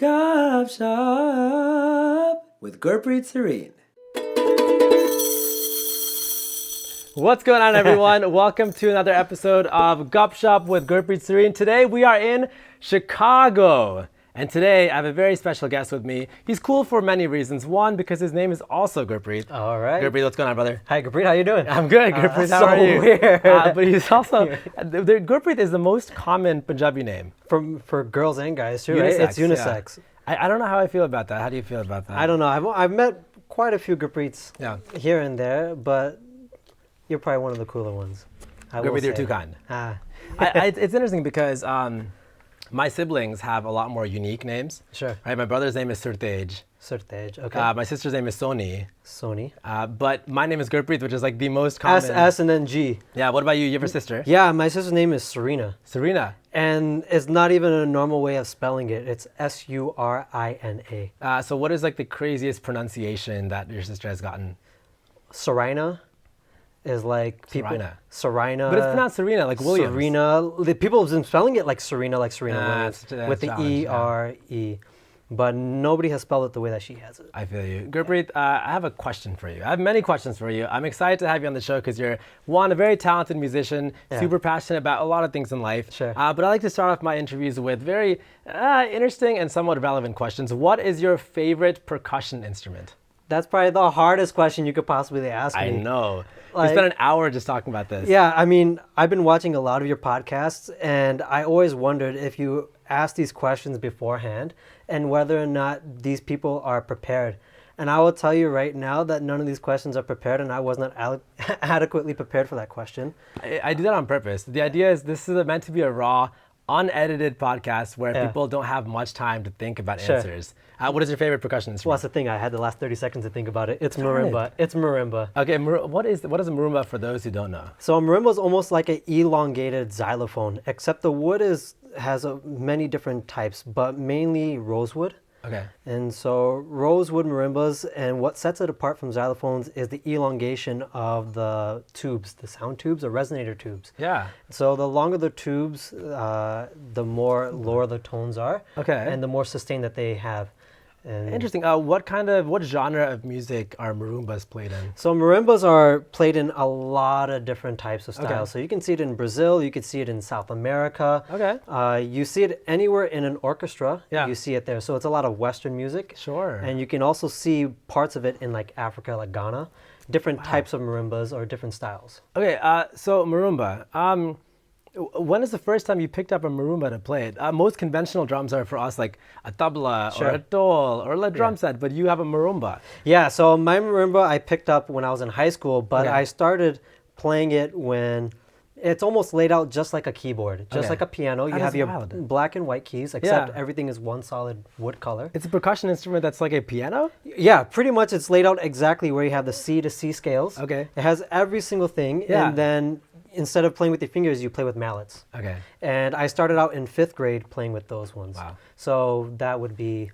GupShup with Gurpreet Sarin. What's going on, everyone? Welcome to another episode of GupShup with Gurpreet Sarin. Today we are in Chicago. And today I have a very special guest with me. He's cool for many reasons. One, because his name is also Gurpreet. All right. Gurpreet, what's going on, brother? Hi, Gurpreet. How you doing? I'm good, Gurpreet. How so are you? Weird. But he's also, Gurpreet is the most common Punjabi name. For girls and guys too, Unisex, right? It's unisex. Yeah. I don't know how I feel about that. How do you feel about that? I don't know. I've met quite a few Gurpreets here and there, but you're probably one of the cooler ones. Gurpreet, you're too kind. It's interesting because my siblings have a lot more unique names. Sure. Right. My brother's name is Surtej. Surtej. Okay. My sister's name is Soni. Sony. But my name is Gurpreet, which is like the most common. S and then G. Yeah. What about you? You have a sister? Yeah, my sister's name is Serena. Serena. And it's not even a normal way of spelling it. It's Surina. So what is like the craziest pronunciation that your sister has gotten? Serena is like people. Serena. But it's pronounced Serena, like Williams. Serena. The people have been spelling it like Serena Williams, with the E-R-E. But nobody has spelled it the way that she has it. I feel you. Gurpreet, I have a question for you. I have many questions for you. I'm excited to have you on the show because you're, one, a very talented musician, super passionate about a lot of things in life. Sure. But I like to start off my interviews with very interesting and somewhat relevant questions. What is your favorite percussion instrument? That's probably the hardest question you could possibly ask me. I know. We spent an hour just talking about this. Yeah, I mean, I've been watching a lot of your podcasts, and I always wondered if you asked these questions beforehand and whether or not these people are prepared. And I will tell you right now that none of these questions are prepared, and I was not adequately prepared for that question. I do that on purpose. The idea is this is meant to be a raw, unedited podcast where people don't have much time to think about answers. What is your favorite percussion instrument? Well, that's the thing. I had the last 30 seconds to think about it. It's marimba. It's marimba. Okay, what is a marimba for those who don't know? So a marimba is almost like an elongated xylophone, except the wood has many different types, but mainly rosewood. Okay. And so rosewood marimbas, and what sets it apart from xylophones is the elongation of the tubes, the sound tubes or resonator tubes. Yeah. So the longer the tubes, the more lower the tones are. Okay. And the more sustain that they have. And interesting. What genre of music are marimbas played in? So marimbas are played in a lot of different types of styles. Okay. So you can see it in Brazil, you can see it in South America. Okay. You see it anywhere in an orchestra. Yeah. You see it there. So it's a lot of Western music. Sure. And you can also see parts of it in like Africa, like Ghana. Different types of marimbas or different styles. Okay. So marimba. When is the first time you picked up a marimba to play it? Most conventional drums are for us like a tabla or a dol or a drum set, but you have a marimba. Yeah, so my marimba I picked up when I was in high school, but I started playing it when it's almost laid out just like a keyboard, just like a piano. You have your black and white keys, except everything is one solid wood color. It's a percussion instrument that's like a piano? Yeah, pretty much it's laid out exactly where you have the C to C scales. Okay. It has every single thing, and then instead of playing with your fingers, you play with mallets. Okay. And I started out in 5th grade playing with those ones. Wow. So that would be,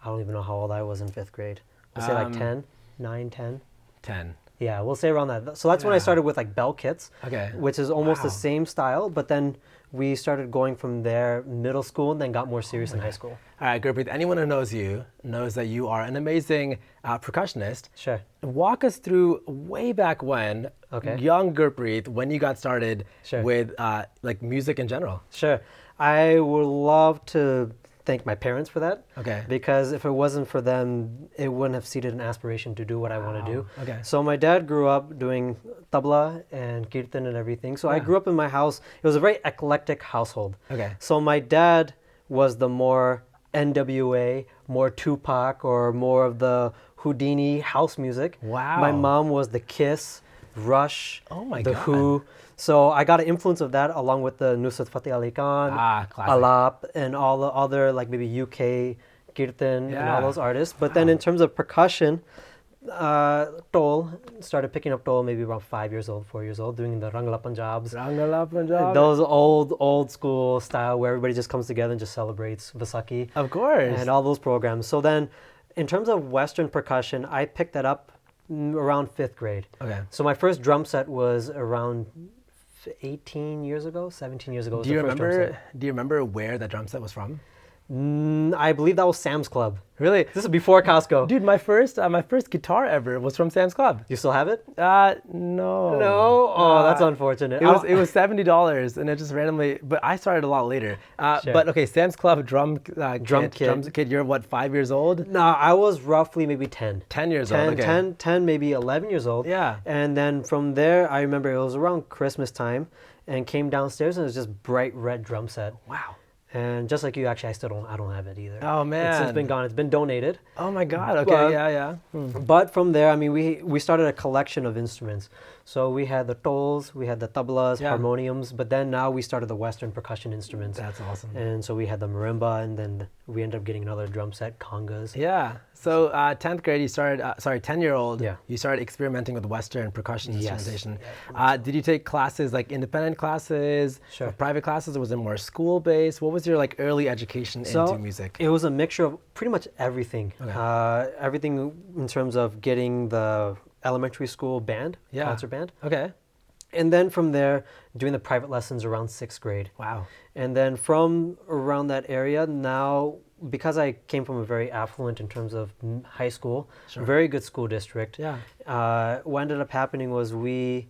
I don't even know how old I was in 5th grade. We'll say like 10, 9, 10. 10. Yeah, we'll say around that. So that's when I started with like bell kits, which is almost the same style, but then we started going from there middle school and then got more serious in high school. All right, Gurpreet, anyone who knows you knows that you are an amazing percussionist. Sure. Walk us through way back when, young Gurpreet, when you got started with like music in general. Sure. I would love to thank my parents for that. Okay. Because if it wasn't for them, it wouldn't have seeded an aspiration to do what I want to do. Okay. So my dad grew up doing tabla and kirtan and everything. So I grew up in my house. It was a very eclectic household. Okay. So my dad was the more NWA, more Tupac, or more of the Houdini house music. Wow. My mom was the Kiss, Rush, the The Who. So I got an influence of that along with the Nusrat Fateh Ali Khan, Alap, and all the other like maybe UK Kirtan and all those artists. But then in terms of percussion, Tol, started picking up Tol maybe around 5 years old, 4 years old, doing the Rangala Punjabs. Those old school style where everybody just comes together and just celebrates Vaisakhi. Of course. And all those programs. So then in terms of Western percussion, I picked that up around 5th grade. Okay. So my first drum set was around 18 years ago, 17 years ago. Do you remember where that drum set was from? I believe that was Sam's Club. Really? This is before Costco. Dude, my first guitar ever was from Sam's Club. You still have it? No. No? Oh, that's unfortunate. It was $70 and it just randomly, but I started a lot later. Sure. But okay, Sam's Club drum kit. kit, you're what, 5 years old? No, I was roughly maybe 10. 10 years old, okay. 10, maybe 11 years old. Yeah. And then from there, I remember it was around Christmas time and came downstairs and it was just bright red drum set. Wow. And just like you, actually, I don't have it either. Oh, man. It's been gone. It's been donated. Oh my God. Okay. Yeah. But from there, I mean, we started a collection of instruments. So we had the tols, we had the tablas, harmoniums, but then now we started the Western percussion instruments. That's awesome. And so we had the marimba, and then we ended up getting another drum set, congas. Yeah. So 10th grade, you started, 10-year-old, Yeah. you started experimenting with Western percussion Yes. instrumentation. Did you take classes, like independent classes, Sure. or private classes, or was it more school-based? What was your like early education into music? It was a mixture of pretty much everything. Okay. Everything in terms of getting the elementary school band, concert band. Okay. And then from there, doing the private lessons around 6th grade. Wow. And then from around that area, now, because I came from a very affluent in terms of high school, very good school district, what ended up happening was we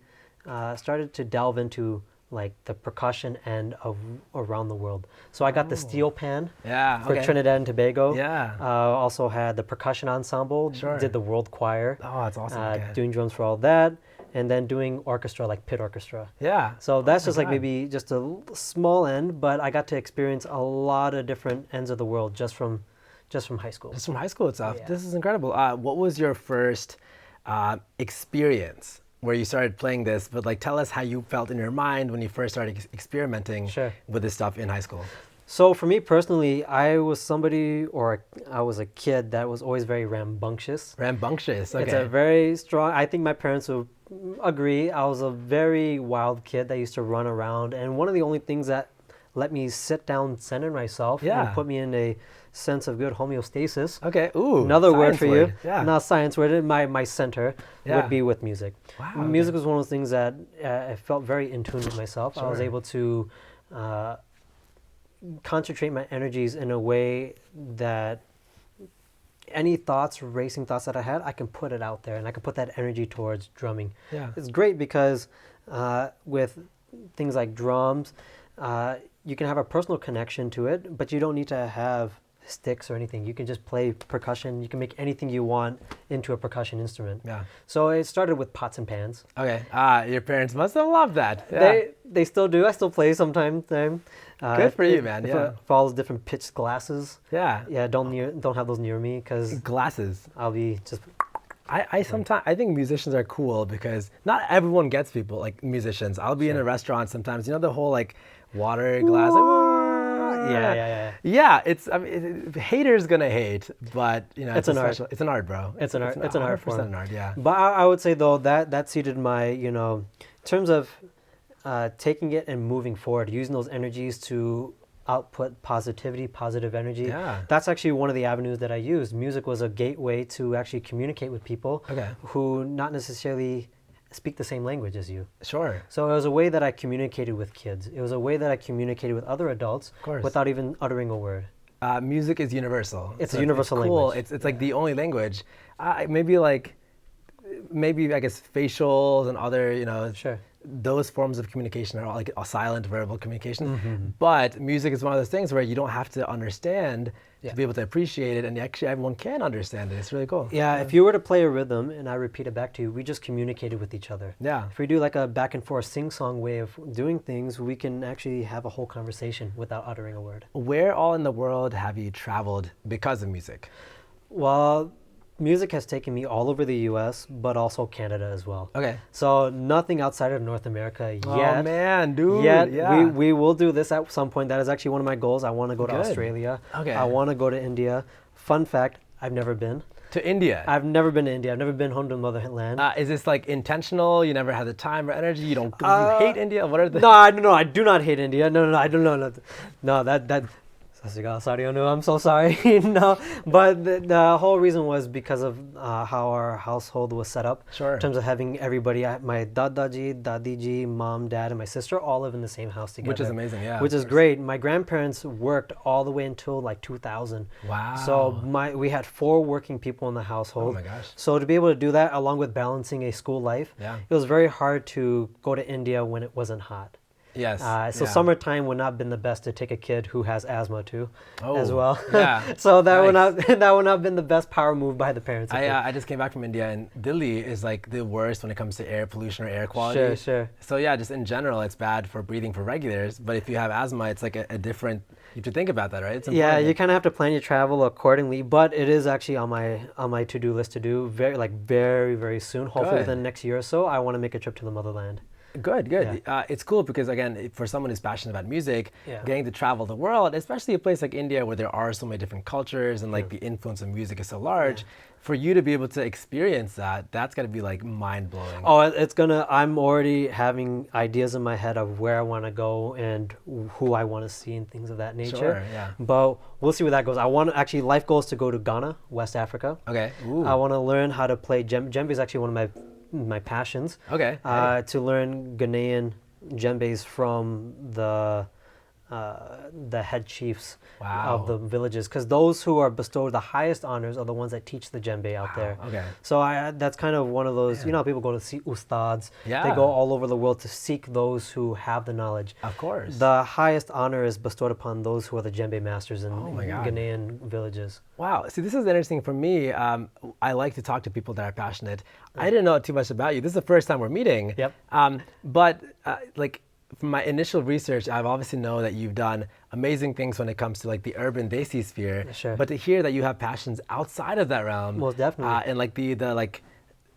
started to delve into like the percussion end of around the world. So I got the steel pan for Trinidad and Tobago. Yeah. Also had the percussion ensemble, did the world choir. Oh, that's awesome. Doing drums for all that. And then doing orchestra, like pit orchestra. Yeah. So that's just like maybe just a small end, but I got to experience a lot of different ends of the world just from high school. Just from high school itself. Yeah. This is incredible. What was your first experience where you started playing this? But like, tell us how you felt in your mind when you first started experimenting with this stuff in high school. So for me personally, I was a kid that was always very rambunctious. Rambunctious, okay. It's a very strong, I think my parents would agree, I was a very wild kid that used to run around. And one of the only things that let me sit down, center myself, and put me in a sense of good homeostasis. Okay, ooh. Another word for you. Yeah. Not science word, my center would be with music. Wow. Music was one of those things that I felt very in tune with myself. I was able to concentrate my energies in a way that any racing thoughts that I had, I can put it out there and I can put that energy towards drumming. Yeah. It's great because with things like drums, you can have a personal connection to it, but you don't need to have sticks or anything. You can just play percussion. You can make anything you want into a percussion instrument. Yeah. So it started with pots and pans. Okay. Your parents must have loved that. Yeah. They still do. I still play sometimes. Good for you, man. It follows different pitched glasses. Yeah. Yeah. Don't have those near me because glasses. I'll be just. I sometimes I think musicians are cool because not everyone gets people like musicians. I'll be in a restaurant sometimes. You know the whole like water glass. Yeah, it's haters gonna hate, but you know it's an art. It's an art, bro. It's an art. It's an art form. An art, yeah. But I would say though that seeded my in terms of taking it and moving forward, using those energies to output positive energy. Yeah. That's actually one of the avenues that I used. Music was a gateway to actually communicate with people who not necessarily speak the same language as you. Sure. So it was a way that I communicated with kids. It was a way that I communicated with other adults without even uttering a word. Music is universal. It's a universal language. It's like the only language. Maybe I guess facials and other, those forms of communication are like a silent verbal communication. Mm-hmm. But music is one of those things where you don't have to understand to be able to appreciate it, and actually everyone can understand it. It's really cool. Yeah, if you were to play a rhythm and I repeat it back to you, we just communicated with each other. Yeah. If we do like a back and forth sing-song way of doing things, we can actually have a whole conversation without uttering a word. Where all in the world have you traveled because of music? Well, music has taken me all over the U.S., but also Canada as well. Okay. So nothing outside of North America yet. Oh man, dude. Yet. We will do this at some point. That is actually one of my goals. I want to go to Australia. Okay. I want to go to India. Fun fact, I've never been. To India? I've never been to India. I've never been home to motherland. Is this like intentional? You never had the time or energy? You hate India? What are the... No, I do not hate India. No, I don't know. No, that I'm so sorry. No, but the whole reason was because of how our household was set up. Sure. In terms of having everybody, my dadaji, dadiji, mom, dad, and my sister all live in the same house together. Which is amazing, yeah. Which is great. My grandparents worked all the way until like 2000. Wow. So we had 4 working people in the household. Oh my gosh. So to be able to do that along with balancing a school life, it was very hard to go to India when it wasn't hot. Yes. Summertime would not have been the best to take a kid who has asthma too, as well. Yeah. So that would not have been the best power move by the parents. I just came back from India, and Delhi is like the worst when it comes to air pollution or air quality. Sure. So yeah, just in general, it's bad for breathing for regulars. But if you have asthma, it's like a different. You have to think about that, right? Yeah, you kind of have to plan your travel accordingly. But it is actually on my to-do list to do very, very soon. Hopefully within the next year or so, I want to make a trip to the motherland. Good. Yeah. It's cool because, again, for someone who's passionate about music, getting to travel the world, especially a place like India where there are so many different cultures and like the influence of music is so large, for you to be able to experience that's got to be like mind-blowing. Oh, I'm already having ideas in my head of where I want to go and who I want to see and things of that nature. Sure, yeah. But we'll see where that goes. Life goal is to go to Ghana, West Africa. Okay. Ooh. I want to learn how to play djembe. Djembe is actually one of my passions. Okay. To learn Ghanaian djembes from the head chiefs of the villages, because those who are bestowed the highest honors are the ones that teach the djembe out there. Okay. So that's kind of one of those, you know, people go to see ustads. Yeah. They go all over the world to seek those who have the knowledge. Of course. The highest honor is bestowed upon those who are the djembe masters in Ghanaian villages. Wow. See, this is interesting for me. I like to talk to people that are passionate. I didn't know too much about you. This is the first time we're meeting. Yep. But from my initial research, I've obviously know that you've done amazing things when it comes to like the urban desi sphere. Sure. But to hear that you have passions outside of that realm, most definitely, and like the like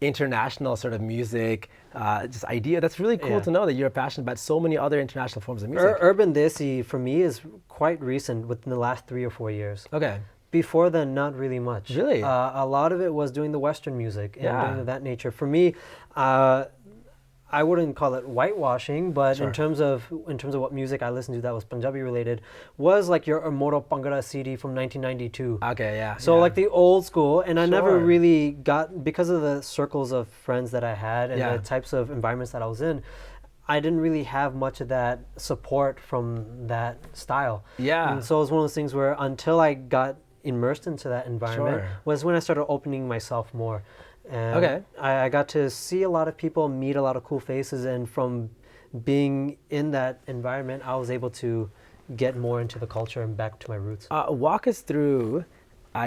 international sort of music, just idea. That's really cool to know that you're passionate about so many other international forms of music. Urban desi for me is quite recent, within the last 3 or 4 years. Okay. Before then, not really much. Really? A lot of it was doing the Western music and things of that nature. For me, I wouldn't call it whitewashing, but in terms of what music I listened to that was Punjabi related, was like your Amoro Pangara CD from 1992. Okay, yeah. So like the old school, and I never really got, because of the circles of friends that I had and the types of environments that I was in, I didn't really have much of that support from that style. Yeah. And so it was one of those things where until I got immersed into that environment was when I started opening myself more. And I got to see a lot of people, meet a lot of cool faces, and from being in that environment, I was able to get more into the culture and back to my roots. Walk us through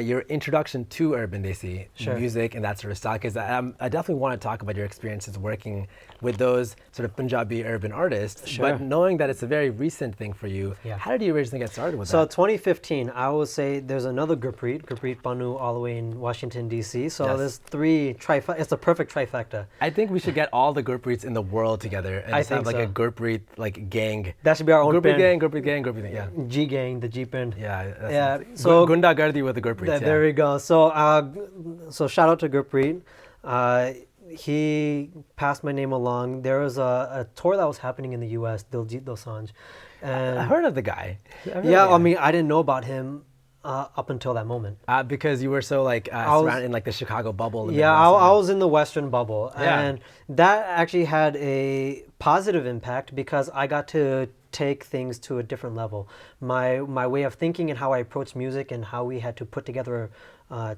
your introduction to urban desi music and that sort of style, because I definitely want to talk about your experiences working with those sort of Punjabi urban artists, but knowing that it's a very recent thing for you, how did you originally get started with that? So 2015, I would say there's another Gurpreet Banu all the way in Washington, D.C. So there's it's a perfect trifecta. I think we should get all the Gurpreets in the world together and just have like a Gurpreet like gang. That should be our own Gurpreet band. Gurpreet gang, yeah. G gang, the G band. Yeah. So Gunda Gardi with the Gurpreets. There we go. So shout out to Gurpreet. He passed my name along. There was a tour that was happening in the U.S., Diljit Dosanjh. And I heard of the guy. I mean, I didn't know about him up until that moment. Because you were so like surrounded in like the Chicago bubble. I was in the Western bubble. And that actually had a positive impact because I got to take things to a different level. My way of thinking and how I approached music and how we had to put together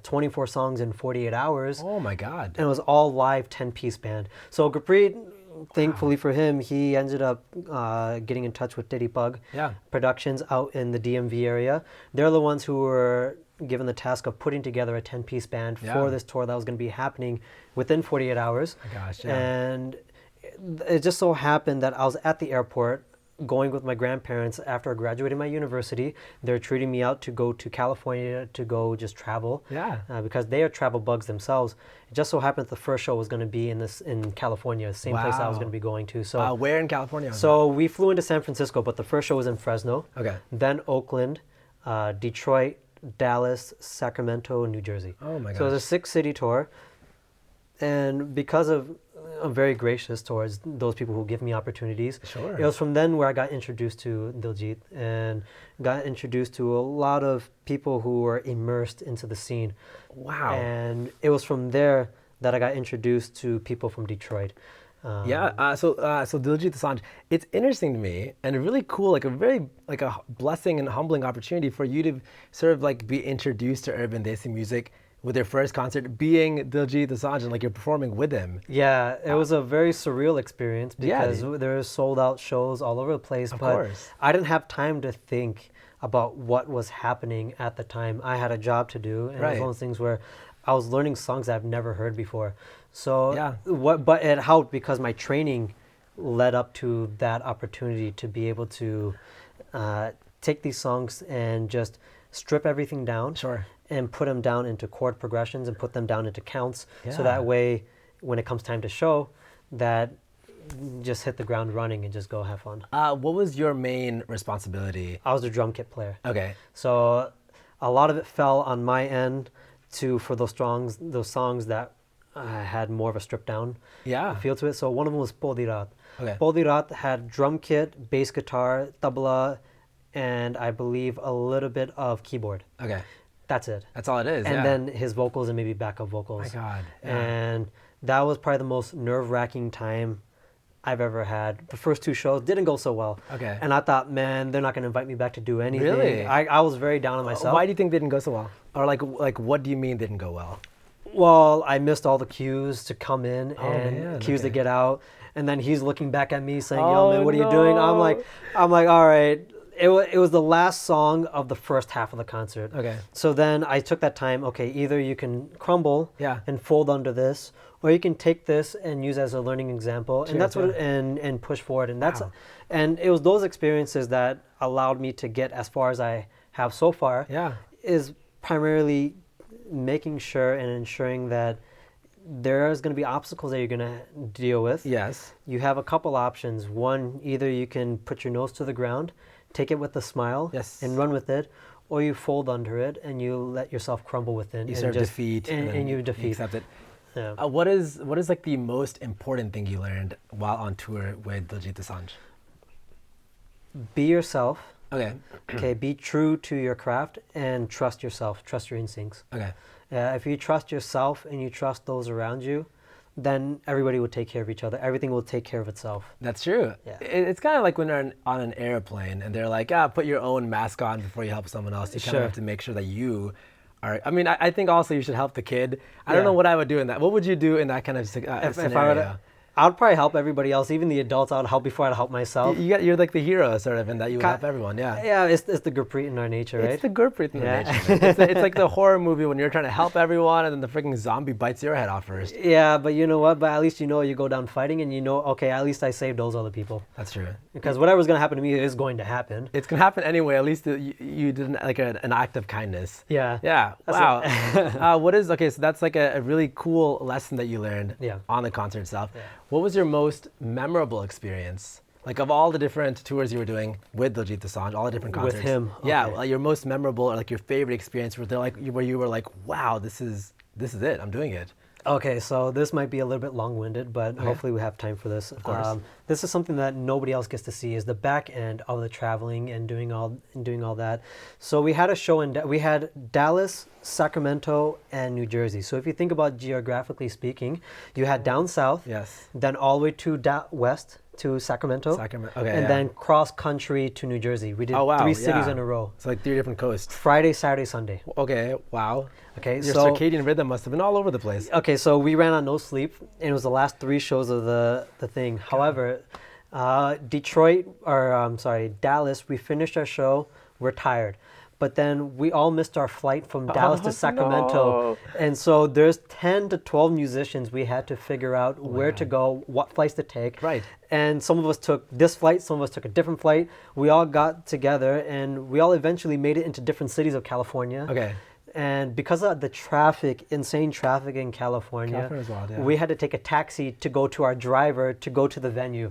24 songs in 48 hours. Oh my God. And it was all live 10-piece band. So Gurpreet, thankfully for him, he ended up getting in touch with Diddy Pug Productions out in the DMV area. They're the ones who were given the task of putting together a 10-piece band for this tour that was going to be happening within 48 hours. And it just so happened that I was at the airport going with my grandparents after I graduated my university. They're treating me out to go to California to go just travel. Because they are travel bugs themselves. It just so happened that the first show was going to be in California, the same place I was going to be going to. So where in California? So we flew into San Francisco, but the first show was in Fresno. Then Oakland, Detroit, Dallas, Sacramento, and New Jersey. Oh my gosh. So it was a 6-city tour. And because of very gracious towards those people who give me opportunities. Sure. It was from then where I got introduced to Diljit and got introduced to a lot of people who were immersed into the scene. Wow. And it was from there that I got introduced to people from Detroit. So Diljit Dosanjh, it's interesting to me and really cool, like a blessing and humbling opportunity for you to sort of like be introduced to urban desi music with your first concert being Diljit Dosanjh and like you're performing with him. Yeah, it was a very surreal experience because there were sold out shows all over the place. Of but course. I didn't have time to think about what was happening at the time. I had a job to do, and it was one of those things where I was learning songs that I've never heard before. So but it helped because my training led up to that opportunity to be able to take these songs and just strip everything down. Sure. And put them down into chord progressions and put them down into counts. So that way, when it comes time to show, that just hit the ground running and just go have fun. What was your main responsibility? I was a drum kit player. Okay. So a lot of it fell on my end for those songs that had more of a stripped down feel to it. So one of them was Podirat. Okay. Podirat had drum kit, bass guitar, tabla, and I believe a little bit of keyboard. Okay. That's it. That's all it is. And then his vocals and maybe backup vocals. My God. Yeah. And that was probably the most nerve-wracking time I've ever had. The first two shows didn't go so well. Okay. And I thought, man, they're not going to invite me back to do anything. Really? I was very down on myself. Why do you think they didn't go so well? Or like what do you mean didn't go well? Well, I missed all the cues to come in and cues to get out. And then he's looking back at me saying, yo, man, what are you doing? I'm like, all right. It was the last song of the first half of the concert. Okay. So then I took that time, okay, either you can crumble and fold under this, or you can take this and use it as a learning example. And that's and push forward. And and it was those experiences that allowed me to get as far as I have so far. Yeah. Is primarily making sure and ensuring that there's going to be obstacles that you're going to deal with. Yes. You have a couple options. One, either you can put your nose to the ground, take it with a smile and run with it, or you fold under it and you let yourself crumble within. You sort of defeat and you defeat. Accept it. Yeah. What is like the most important thing you learned while on tour with Diljit Dosanjh? Be yourself. Okay. Okay. Be true to your craft and trust yourself. Trust your instincts. Okay. If you trust yourself and you trust those around you, then everybody will take care of each other. Everything will take care of itself. That's true. Yeah. It's kind of like when you're on an airplane and they're like, put your own mask on before you help someone else. You kind of have to make sure that you are. I mean, I think also you should help the kid. I don't know what I would do in that. What would you do in that kind of scenario? I would probably help everybody else, even the adults. I would help before I'd help myself. You're like the hero, sort of, in that you would help everyone. Yeah. Yeah, it's the Gurpreet in our nature, right? It's the Gurpreet in our nature. It's like the horror movie when you're trying to help everyone, and then the freaking zombie bites your head off first. Yeah, but you know what? But at least you go down fighting, and you know, okay, at least I saved those other people. That's true. Because whatever's gonna happen to me is going to happen. It's gonna happen anyway. At least you did like an act of kindness. Yeah. Yeah. Wow. So that's like a really cool lesson that you learned on the concert itself. Yeah. What was your most memorable experience? Like of all the different tours you were doing with Diljit Dosanjh, all the different concerts. With him. Yeah. Like your most memorable or like your favorite experience where you were like, wow, this is it. I'm doing it. Okay, so this might be a little bit long-winded, but hopefully we have time for this. Of course. This is something that nobody else gets to see, is the back end of the traveling and doing all that. So we had a show we had Dallas, Sacramento, and New Jersey. So if you think about geographically speaking, you had down south, then all the way to west to Sacramento, and then cross country to New Jersey. We did 3 cities in a row. It's like 3 different coasts. Friday, Saturday, Sunday. Okay, wow. Okay, your circadian rhythm must have been all over the place. Okay, so we ran on no sleep, and it was the last 3 shows of the thing. However, Dallas, we finished our show, we're tired. But then we all missed our flight from Dallas to Sacramento. No. And so there's 10 to 12 musicians we had to figure out where to go, what flights to take. Right. And some of us took this flight, some of us took a different flight. We all got together and we all eventually made it into different cities of California. Okay. And because of the insane traffic in California, wild, we had to take a taxi to go to our driver to go to the venue.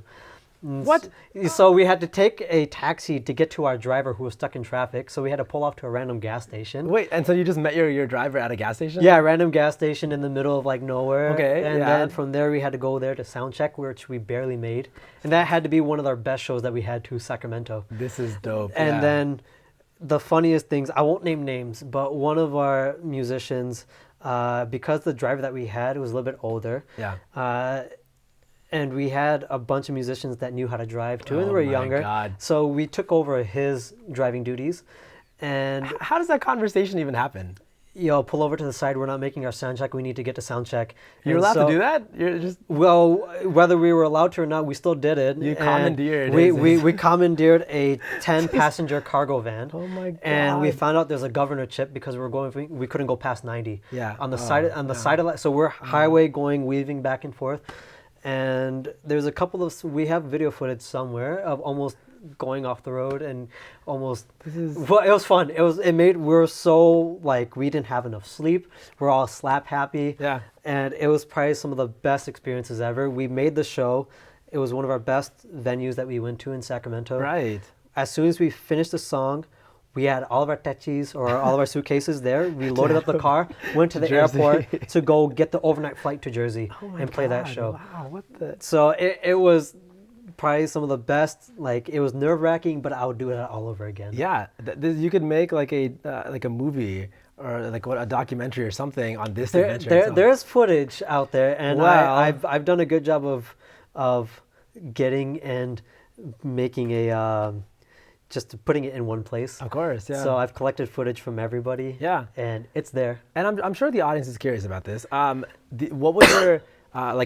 What? So we had to take a taxi to get to our driver who was stuck in traffic. So we had to pull off to a random gas station. Wait, and so you just met your driver at a gas station? Yeah, a random gas station in the middle of like nowhere. Okay, And yeah. then from there we had to go there to sound check, which we barely made. And that had to be one of our best shows that we had to Sacramento. This is dope. And then the funniest things, I won't name names, but one of our musicians, because the driver that we had was a little bit older. Yeah. And we had a bunch of musicians that knew how to drive too, and they were younger. God. So we took over his driving duties. And how does that conversation even happen? Pull over to the side. We're not making our sound check. We need to get to sound check. You're allowed to do that? You're just well, whether we were allowed to or not, we still did it. You commandeered. We commandeered a 10-passenger cargo van. Oh my God! And we found out there's a governor chip because we couldn't go past 90. Yeah. On the side of so we're highway going, weaving back and forth, and there's a couple of we have video footage somewhere of almost going off the road and almost well, it was fun. We were so like we didn't have enough sleep. We're all slap happy. Yeah. And it was probably some of the best experiences ever. We made the show. It was one of our best venues that we went to in Sacramento. Right. As soon as we finished the song, we had all of our techis or all of our suitcases there. We loaded up the car, went to the airport to go get the overnight flight to Jersey and play that show. Wow, what the? So it was probably some of the best. Like it was nerve-wracking, but I would do it all over again. Yeah, you could make like a movie or like a documentary or something on this adventure. There's footage out there, and wow. I've done a good job of getting and making just putting it in one place. Of course, yeah. So I've collected footage from everybody. Yeah, and it's there. And I'm sure the audience is curious about this. What was your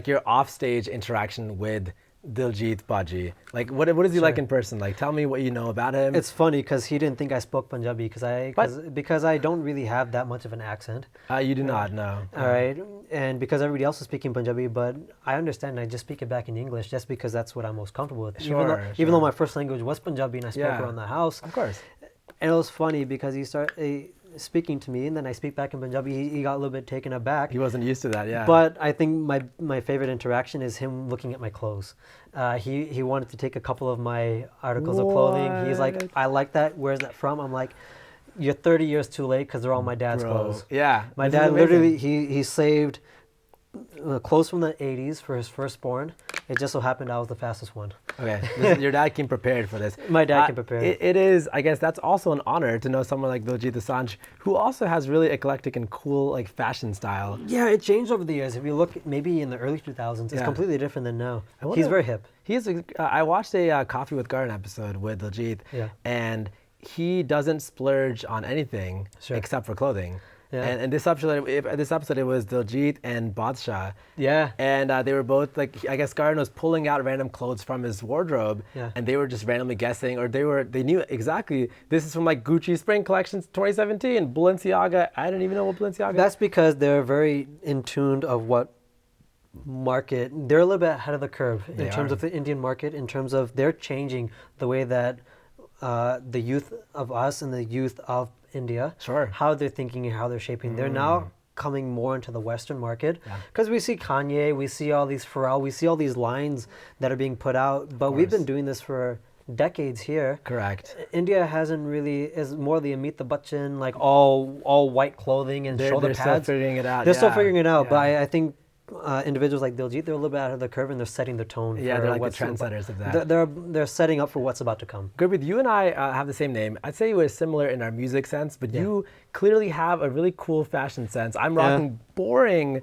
your offstage interaction with Diljit Baji? Like, what is he like in person? Like, tell me what you know about him. It's funny because he didn't think I spoke Punjabi because I don't really have that much of an accent. You do not, no. All right, and because everybody else is speaking Punjabi, but I understand. I just speak it back in English just because that's what I'm most comfortable with. Even though my first language was Punjabi and I spoke around the house. Of course. And it was funny because he started speaking to me, and then I speak back in Punjabi. He got a little bit taken aback. He wasn't used to that, yeah. But I think my favorite interaction is him looking at my clothes. He wanted to take a couple of my articles of clothing. He's like, I like that. Where's that from? I'm like, you're 30 years too late because they're all my dad's clothes. Yeah. My dad literally, he saved clothes from the 80s for his firstborn. It just so happened I was the fastest one. Okay, your dad came prepared for this. My dad came prepared. It is, I guess that's also an honor to know someone like Diljit Dosanjh, who also has really eclectic and cool like fashion style. Yeah, it changed over the years. If you look maybe in the early 2000s, it's completely different than now. He's very hip. I watched a Coffee with Garden episode with Diljit, and he doesn't splurge on anything except for clothing. Yeah. And this episode, it was Diljit and Badshah. Yeah. And they were both like, I guess Garden was pulling out random clothes from his wardrobe, and they were just randomly guessing, or they knew exactly this is from like Gucci Spring Collections 2017, Balenciaga. I didn't even know what Balenciaga. That's because they're very in tune of what market. They're a little bit ahead of the curve in terms of the Indian market. In terms of they're changing the way that the youth of us and the youth of India, how they're thinking and how they're shaping. They're now coming more into the Western market because we see Kanye, we see all these Pharrell, we see all these lines that are being put out, but we've been doing this for decades here. Correct. India hasn't really, is more the Amitabh Bachchan, like all white clothing and shoulder pads. They're still figuring it out. They're still figuring it out, but I think individuals like Diljit, they're a little bit out of the curve and they're setting the tone. Yeah, they're like the trendsetters of that. They're setting up for what's about to come. Gurpreet, you and I have the same name. I'd say we're similar in our music sense, but you clearly have a really cool fashion sense. I'm rocking boring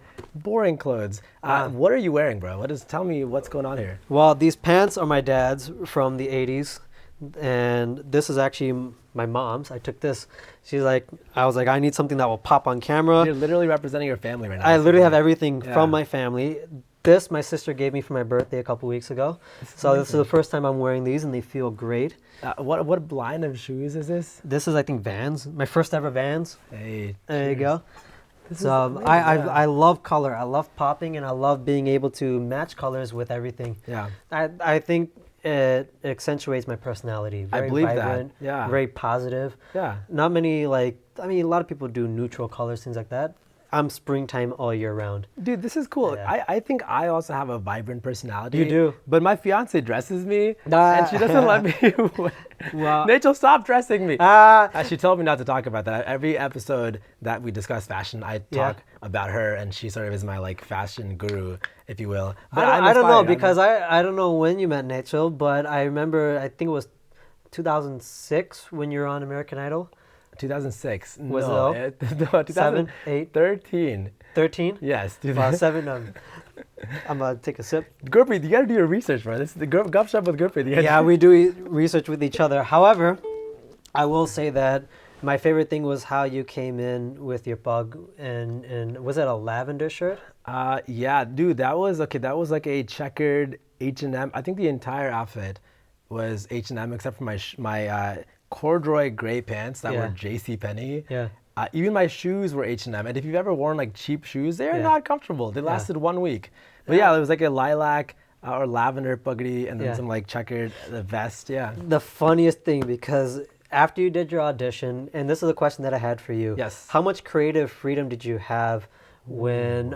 clothes. What are you wearing, bro? Tell me what's going on here. Well, these pants are my dad's from the 80s. And this is actually my mom's. I took this. I was like, I need something that will pop on camera. You're literally representing your family right now. I literally have everything from my family. This my sister gave me for my birthday a couple weeks ago. So this is the first time I'm wearing these, and they feel great. What line of shoes is this? This is, I think, Vans. My first ever Vans. Hey, there you go. So I love color. I love popping, and I love being able to match colors with everything. Yeah. I think it accentuates my personality. Very vibrant, very positive. Yeah. Not many a lot of people do neutral colors, things like that. I'm springtime all year round. Dude, this is cool. Yeah. I think I also have a vibrant personality. You do. But my fiance dresses me, and she doesn't let me. Well, Rachel, stop dressing me. Ah. She told me not to talk about that. Every episode that we discuss fashion, I talk about her, and she sort of is my like fashion guru, if you will. But I don't know, because I don't know when you met Rachel, but I remember, I think it was 2006 when you were on American Idol. 2006. Was no, it no, 7, 8, 13. 13? Yes. Well, 7. I'm gonna take a sip. Gurpreet, you gotta do your research, bro. This is the GupShup with Gurpreet. Yeah, we do research with each other. However, I will say that my favorite thing was how you came in with your bug, and was it a lavender shirt? Yeah, dude, that was like a checkered H&M. I think the entire outfit was H&M except for my corduroy gray pants that were JCPenney. Yeah. Even my shoes were H&M, and if you've ever worn like cheap shoes, they're not comfortable. They lasted 1 week. But yeah, it was like a lilac or lavender buggy, and then some like checkered vest. Yeah. The funniest thing, because after you did your audition, and this is a question that I had for you. Yes. How much creative freedom did you have when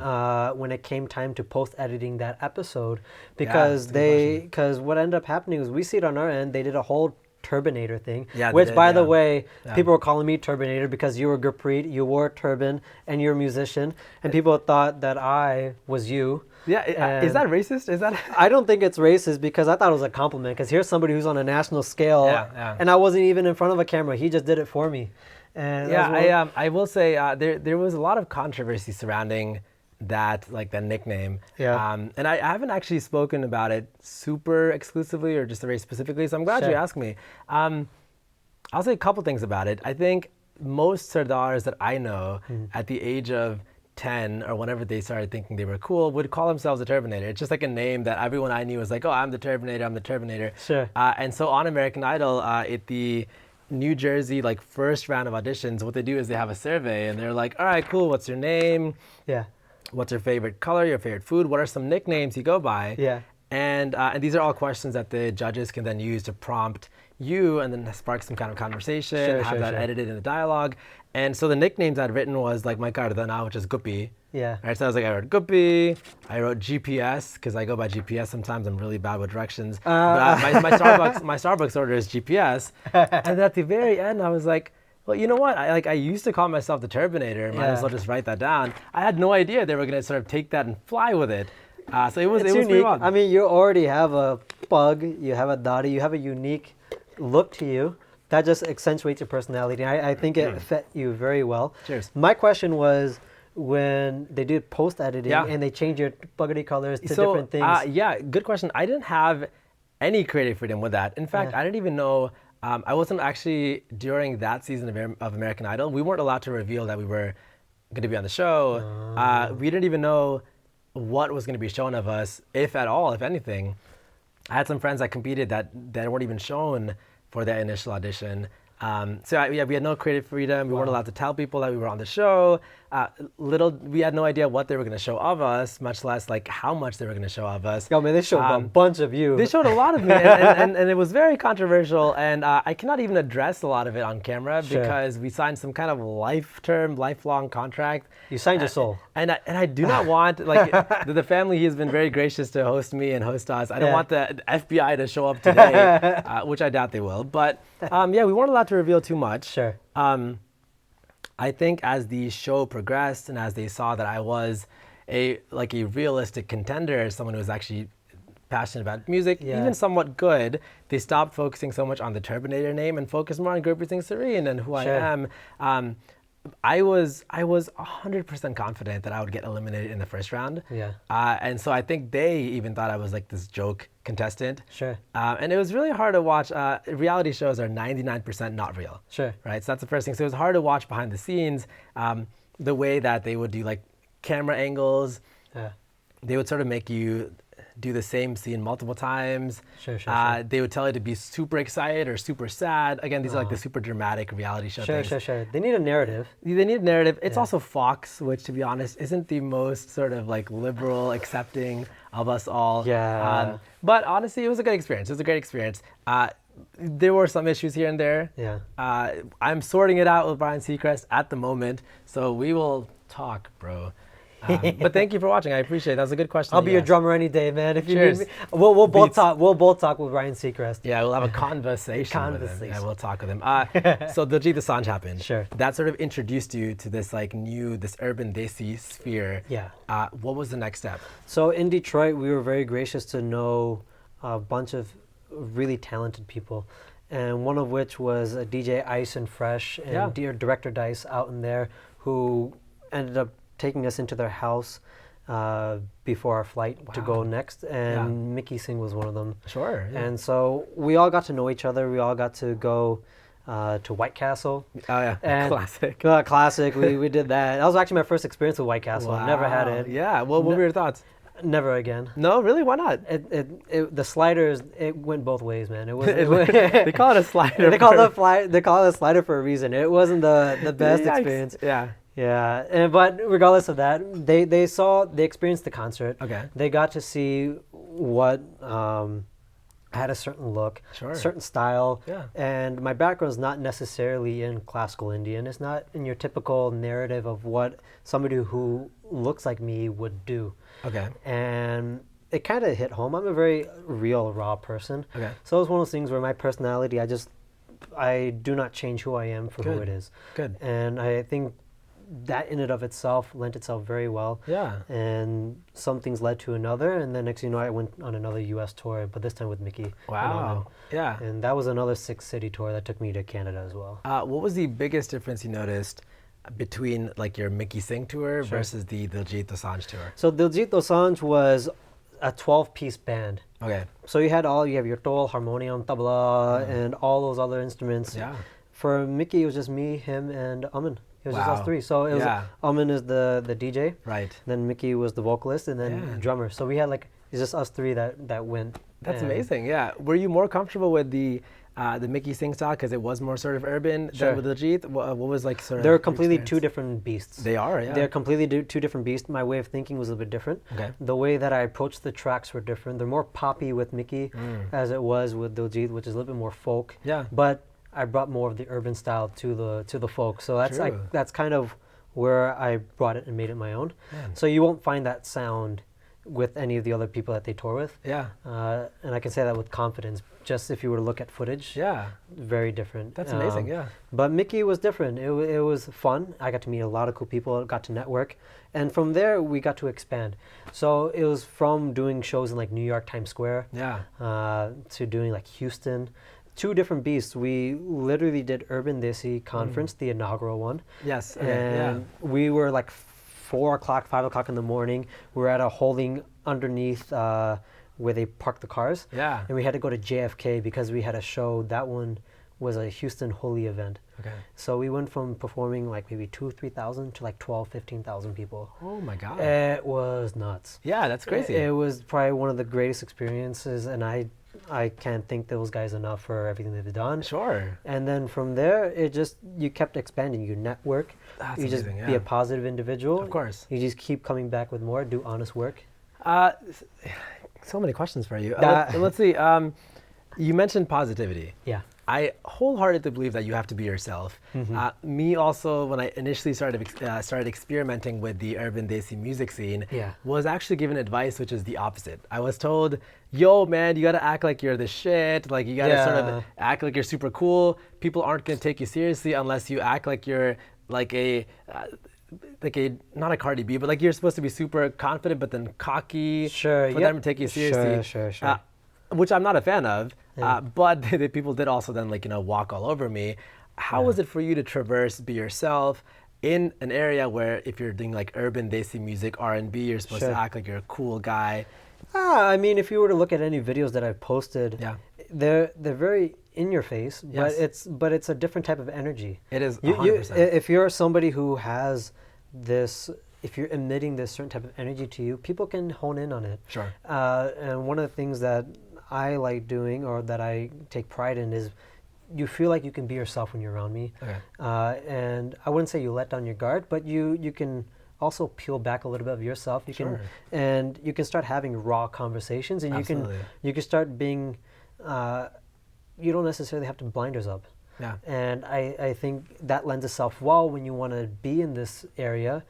it came time to post editing that episode? Because because what ended up happening was, we see it on our end, they did a whole Turbinator thing, which by the way, people were calling me Turbinator because you were Gurpreet, you wore a turban, and you're a musician, and people thought that I was you. Yeah, is that racist? Is that? I don't think it's racist, because I thought it was a compliment, because here's somebody who's on a national scale, and I wasn't even in front of a camera. He just did it for me. And I will say there was a lot of controversy surrounding that, like that nickname. Yeah. And I haven't actually spoken about it super exclusively or just very specifically, so I'm glad you asked me. I'll say a couple things about it. I think most Sardars that I know at the age of 10 or whenever they started thinking they were cool would call themselves a Turbinator. It's just like a name that everyone I knew was like, oh, I'm the Turbinator, I'm the Turbinator. Sure. And so on American Idol, at the New Jersey like first round of auditions, what they do is they have a survey, and they're like, all right, cool, what's your name? Yeah. What's your favorite color, your favorite food? What are some nicknames you go by? Yeah. And these are all questions that the judges can then use to prompt you and then spark some kind of conversation, have that edited in the dialogue. And so the nicknames I'd written was like my Cardana, which is Guppy. Yeah. Right, so I was like, I wrote Guppy, I wrote GPS, because I go by GPS sometimes. I'm really bad with directions. But my Starbucks order is GPS. And then at the very end, I was like, well, you know what? I used to call myself the Turbinator. Might as well just write that down. I had no idea they were going to sort of take that and fly with it. So it was pretty wild. I mean, you already have a bug, you have a dotty, you have a unique look to you. That just accentuates your personality. I think it fit you very well. Cheers. My question was, when they did post editing and they changed your buggity colors to different things. Yeah, good question. I didn't have any creative freedom with that. In fact, I didn't even know. I wasn't actually, during that season of American Idol, we weren't allowed to reveal that we were going to be on the show. We didn't even know what was going to be shown of us, if at all, if anything. I had some friends that competed that weren't even shown for that initial audition. We had no creative freedom. We weren't allowed to tell people that we were on the show. We had no idea what they were going to show of us, much less like how much they were going to show of us. Yo, man, they showed a bunch of you. They showed a lot of me, and it was very controversial. And I cannot even address a lot of it on camera because we signed some kind of lifelong contract. You signed your soul. And I do not want, like, the family has been very gracious to host me and host us. I don't want the FBI to show up today, which I doubt they will. But we weren't allowed to reveal too much. Sure. I think as the show progressed and as they saw that I was a realistic contender, someone who was actually passionate about music, even somewhat good, they stopped focusing so much on the Turbinator name and focused more on Gurpreet Sarin and who I am. I was 100% confident that I would get eliminated in the first round. Yeah. And so I think they even thought I was like this joke contestant. Sure. And it was really hard to watch. Reality shows are 99% not real. Sure. Right. So that's the first thing. So it was hard to watch behind the scenes, the way that they would do like camera angles. Yeah. They would sort of make you do the same scene multiple times. Sure. They would tell you to be super excited or super sad. Again, these are like the super dramatic reality show things. Sure. They need a narrative. They need a narrative. It's also Fox, which to be honest, isn't the most sort of like liberal, accepting of us all. Yeah. But honestly, it was a good experience. It was a great experience. There were some issues here and there. Yeah. I'm sorting it out with Brian Seacrest at the moment, so we will talk, bro. But thank you for watching. I appreciate it. That was a good question. I'll be your drummer any day, man. If you Cheers. need me, we'll both talk. We'll both talk with Ryan Seacrest. Yeah, we'll have a conversation with him. Yeah, we'll talk with him. So Diljit Dosanjh happened. Sure. That sort of introduced you to this like this urban desi sphere. Yeah. What was the next step? So in Detroit, we were very gracious to know a bunch of really talented people, and one of which was DJ Ice and Fresh and Director Dice out in there, who ended up taking us into their house before our flight to go next, and Mickey Singh was one of them. Sure. Yeah. And so we all got to know each other. We all got to go to White Castle. Oh yeah, and classic. Classic. We did that. That was actually my first experience with White Castle. Wow. I never had it. Yeah. Well, what were your thoughts? Never again. No, really? Why not? The sliders, it went both ways, man. It was. They call it a slider. They call it a slider for a reason. It wasn't the best experience. Yeah. Yeah, but regardless of that, they experienced the concert. Okay. They got to see what had a certain look, certain style. Yeah. And my background is not necessarily in classical Indian. It's not in your typical narrative of what somebody who looks like me would do. Okay. And it kind of hit home. I'm a very real, raw person. Okay. So it was one of those things where my personality, I do not change who I am for who it is. Good. And I think that in and of itself lent itself very well. Yeah. And some things led to another, and then next thing you know, I went on another U.S. tour, but this time with Mickey. Wow. Yeah. And that was another 6-city tour that took me to Canada as well. What was the biggest difference you noticed between like your Mickey Singh tour versus the Diljit Dosanjh tour? So Diljit Dosanjh was a 12-piece band. Okay. So you have your tol, harmonium, tabla, and all those other instruments. Yeah. For Mickey, it was just me, him, and Aman. It was just us three. So it was Aman is the DJ. Right. Then Mickey was the vocalist, and then drummer. So we had it's just us three that went. That's amazing. Yeah. Were you more comfortable with the Mickey Singh style because it was more sort of urban than with Diljit? What was like sort of? They're completely two different beasts. They are. Yeah. They're completely two different beasts. My way of thinking was a little bit different. Okay. The way that I approached the tracks were different. They're more poppy with Mickey, as it was with Diljit, which is a little bit more folk. Yeah. But I brought more of the urban style to the folk. So that's kind of where I brought it and made it my own. Man. So you won't find that sound with any of the other people that they tour with. Yeah. And I can say that with confidence. Just if you were to look at footage. Yeah. Very different. That's amazing. Yeah. But Mickey was different. It was fun. I got to meet a lot of cool people. Got to network, and from there we got to expand. So it was from doing shows in like New York Times Square. Yeah. To doing like Houston. Two different beasts. We literally did Urban Desi Conference, the inaugural one. Yes. Okay. And we were like 4 o'clock, 5 o'clock in the morning. We were at a holding underneath where they parked the cars. Yeah. And we had to go to JFK because we had a show. That one was a Houston Holy event. Okay. So we went from performing like maybe 2,000-3,000 to like 12,000-15,000 people. Oh my God. It was nuts. Yeah, that's crazy. It was probably one of the greatest experiences, and I can't thank those guys enough for everything they've done. Sure. And then from there, you kept expanding. You network. That's you amazing, just be a positive individual. Of course. You just keep coming back with more. Do honest work. So many questions for you. Let's see. You mentioned positivity. Yeah. I wholeheartedly believe that you have to be yourself. Me also, when I initially started experimenting with the urban desi music scene, was actually given advice which is the opposite. I was told, yo man, you gotta act like you're the shit, like you gotta sort of act like you're super cool. People aren't gonna take you seriously unless you act like you're like not a Cardi B, but like you're supposed to be super confident but then cocky for them to take you seriously. Sure. Which I'm not a fan of, but the people did also then walk all over me. How was it for you to traverse, be yourself in an area where if you're doing like urban desi music, R&B, you're supposed to act like you're a cool guy? I mean, if you were to look at any videos that I've posted, they're very in your face, but it's a different type of energy. It is 100%. If you're somebody who has this, if you're emitting this certain type of energy to you, people can hone in on it. Sure. And one of the things that I like doing, or that I take pride in, is you feel like you can be yourself when you're around me. Okay. And I wouldn't say you let down your guard, but you can also peel back a little bit of yourself. You can start having raw conversations, and you can start being. You don't necessarily have to blinders up. Yeah. And I think that lends itself well when you want to be in this area.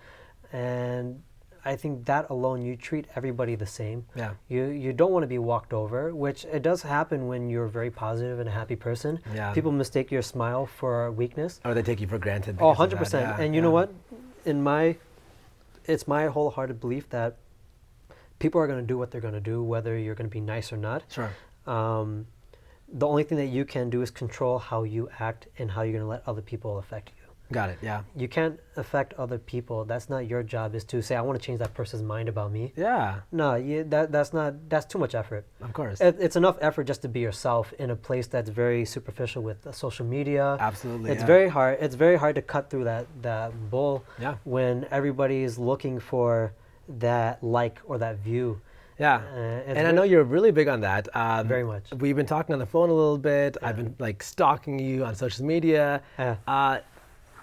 And I think that alone, you treat everybody the same. Yeah. You don't want to be walked over, which it does happen when you're a very positive and a happy person. Yeah. People mistake your smile for weakness. Or they take you for granted. Oh, because of 100%. that. Yeah, And you know what? It's my wholehearted belief that people are going to do what they're going to do, whether you're going to be nice or not. Sure. The only thing that you can do is control how you act and how you're going to let other people affect you. Got it, yeah. You can't affect other people. That's not your job, is to say, I want to change that person's mind about me. Yeah. No, that's too much effort. Of course. It's enough effort just to be yourself in a place that's very superficial with social media. Absolutely. It's very hard. It's very hard to cut through that bull when everybody is looking for that like or that view. Yeah, and I know you're really big on that. Very much. We've been talking on the phone a little bit. I've been like stalking you on social media.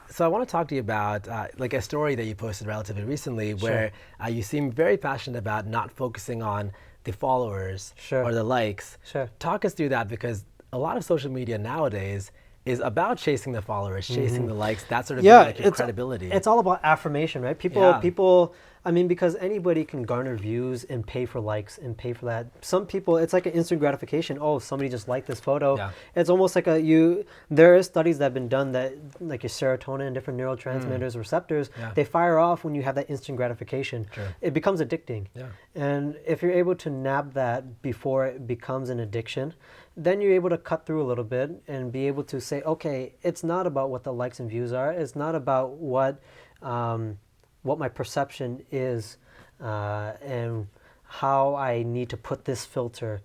So I want to talk to you about like a story that you posted relatively recently where you seem very passionate about not focusing on the followers or the likes. Talk us through that, because a lot of social media nowadays is about chasing the followers, chasing the likes, that sort of like your credibility. It's all about affirmation, right? People, I mean, because anybody can garner views and pay for likes and pay for that. Some people, it's like an instant gratification. Oh, somebody just liked this photo. It's almost like there is studies that have been done that like your serotonin and different neurotransmitters, receptors, they fire off when you have that instant gratification. It becomes addicting. And if you're able to nab that before it becomes an addiction, then you're able to cut through a little bit and be able to say, okay, it's not about what the likes and views are. It's not about what my perception is and how I need to put this filter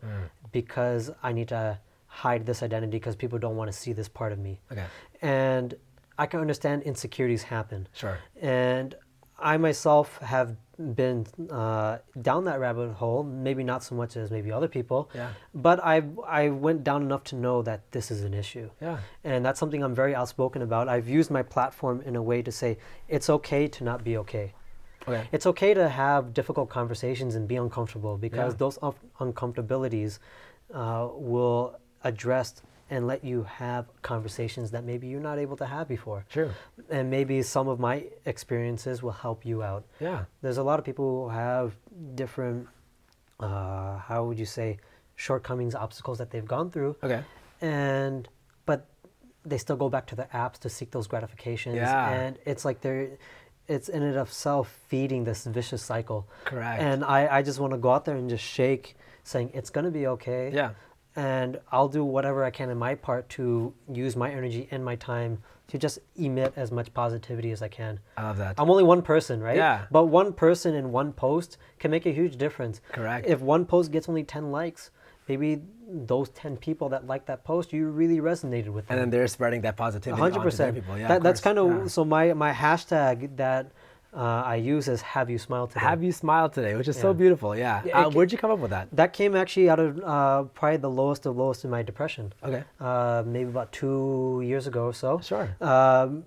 because I need to hide this identity because people don't want to see this part of me. And I can understand insecurities happen. And I myself have been down that rabbit hole, maybe not so much as maybe other people, but I went down enough to know that this is an issue. And that's something I'm very outspoken about. I've used my platform in a way to say it's okay to not be okay. It's okay to have difficult conversations and be uncomfortable, because those uncomfortabilities will address and let you have conversations that maybe you're not able to have before. And maybe some of my experiences will help you out. There's a lot of people who have different, how would you say, shortcomings, obstacles that they've gone through. But they still go back to the apps to seek those gratifications. And it's like it's in and of itself feeding this vicious cycle. And I just want to go out there and just shake, saying it's going to be okay. And I'll do whatever I can in my part to use my energy and my time to just emit as much positivity as I can. I love that. I'm only one person, right? But one person in one post can make a huge difference. If one post gets only 10 likes, maybe those 10 people that like that post, you really resonated with them. And then they're spreading that positivity 100%. onto their people. That's kind of, so my hashtag that I use is Have You Smiled Today. Have You Smiled Today, which is so beautiful, where'd you come up with that? That came actually out of probably the lowest of lowest in my depression. Maybe about 2 years ago or so.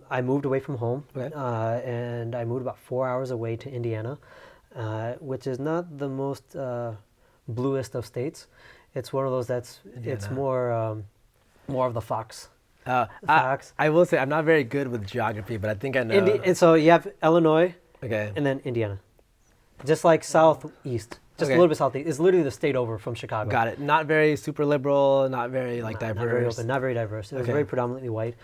I moved away from home, and I moved about 4 hours away to Indiana, which is not the most bluest of states. It's one of those it's more of the fox. I will say I'm not very good with geography, but I think I know. And so you have Illinois, and then Indiana, just like southeast, just a little bit southeast. It's literally the state over from Chicago. Got it. Not very super liberal, not very diverse. Not very open, not very diverse. It was very predominantly white.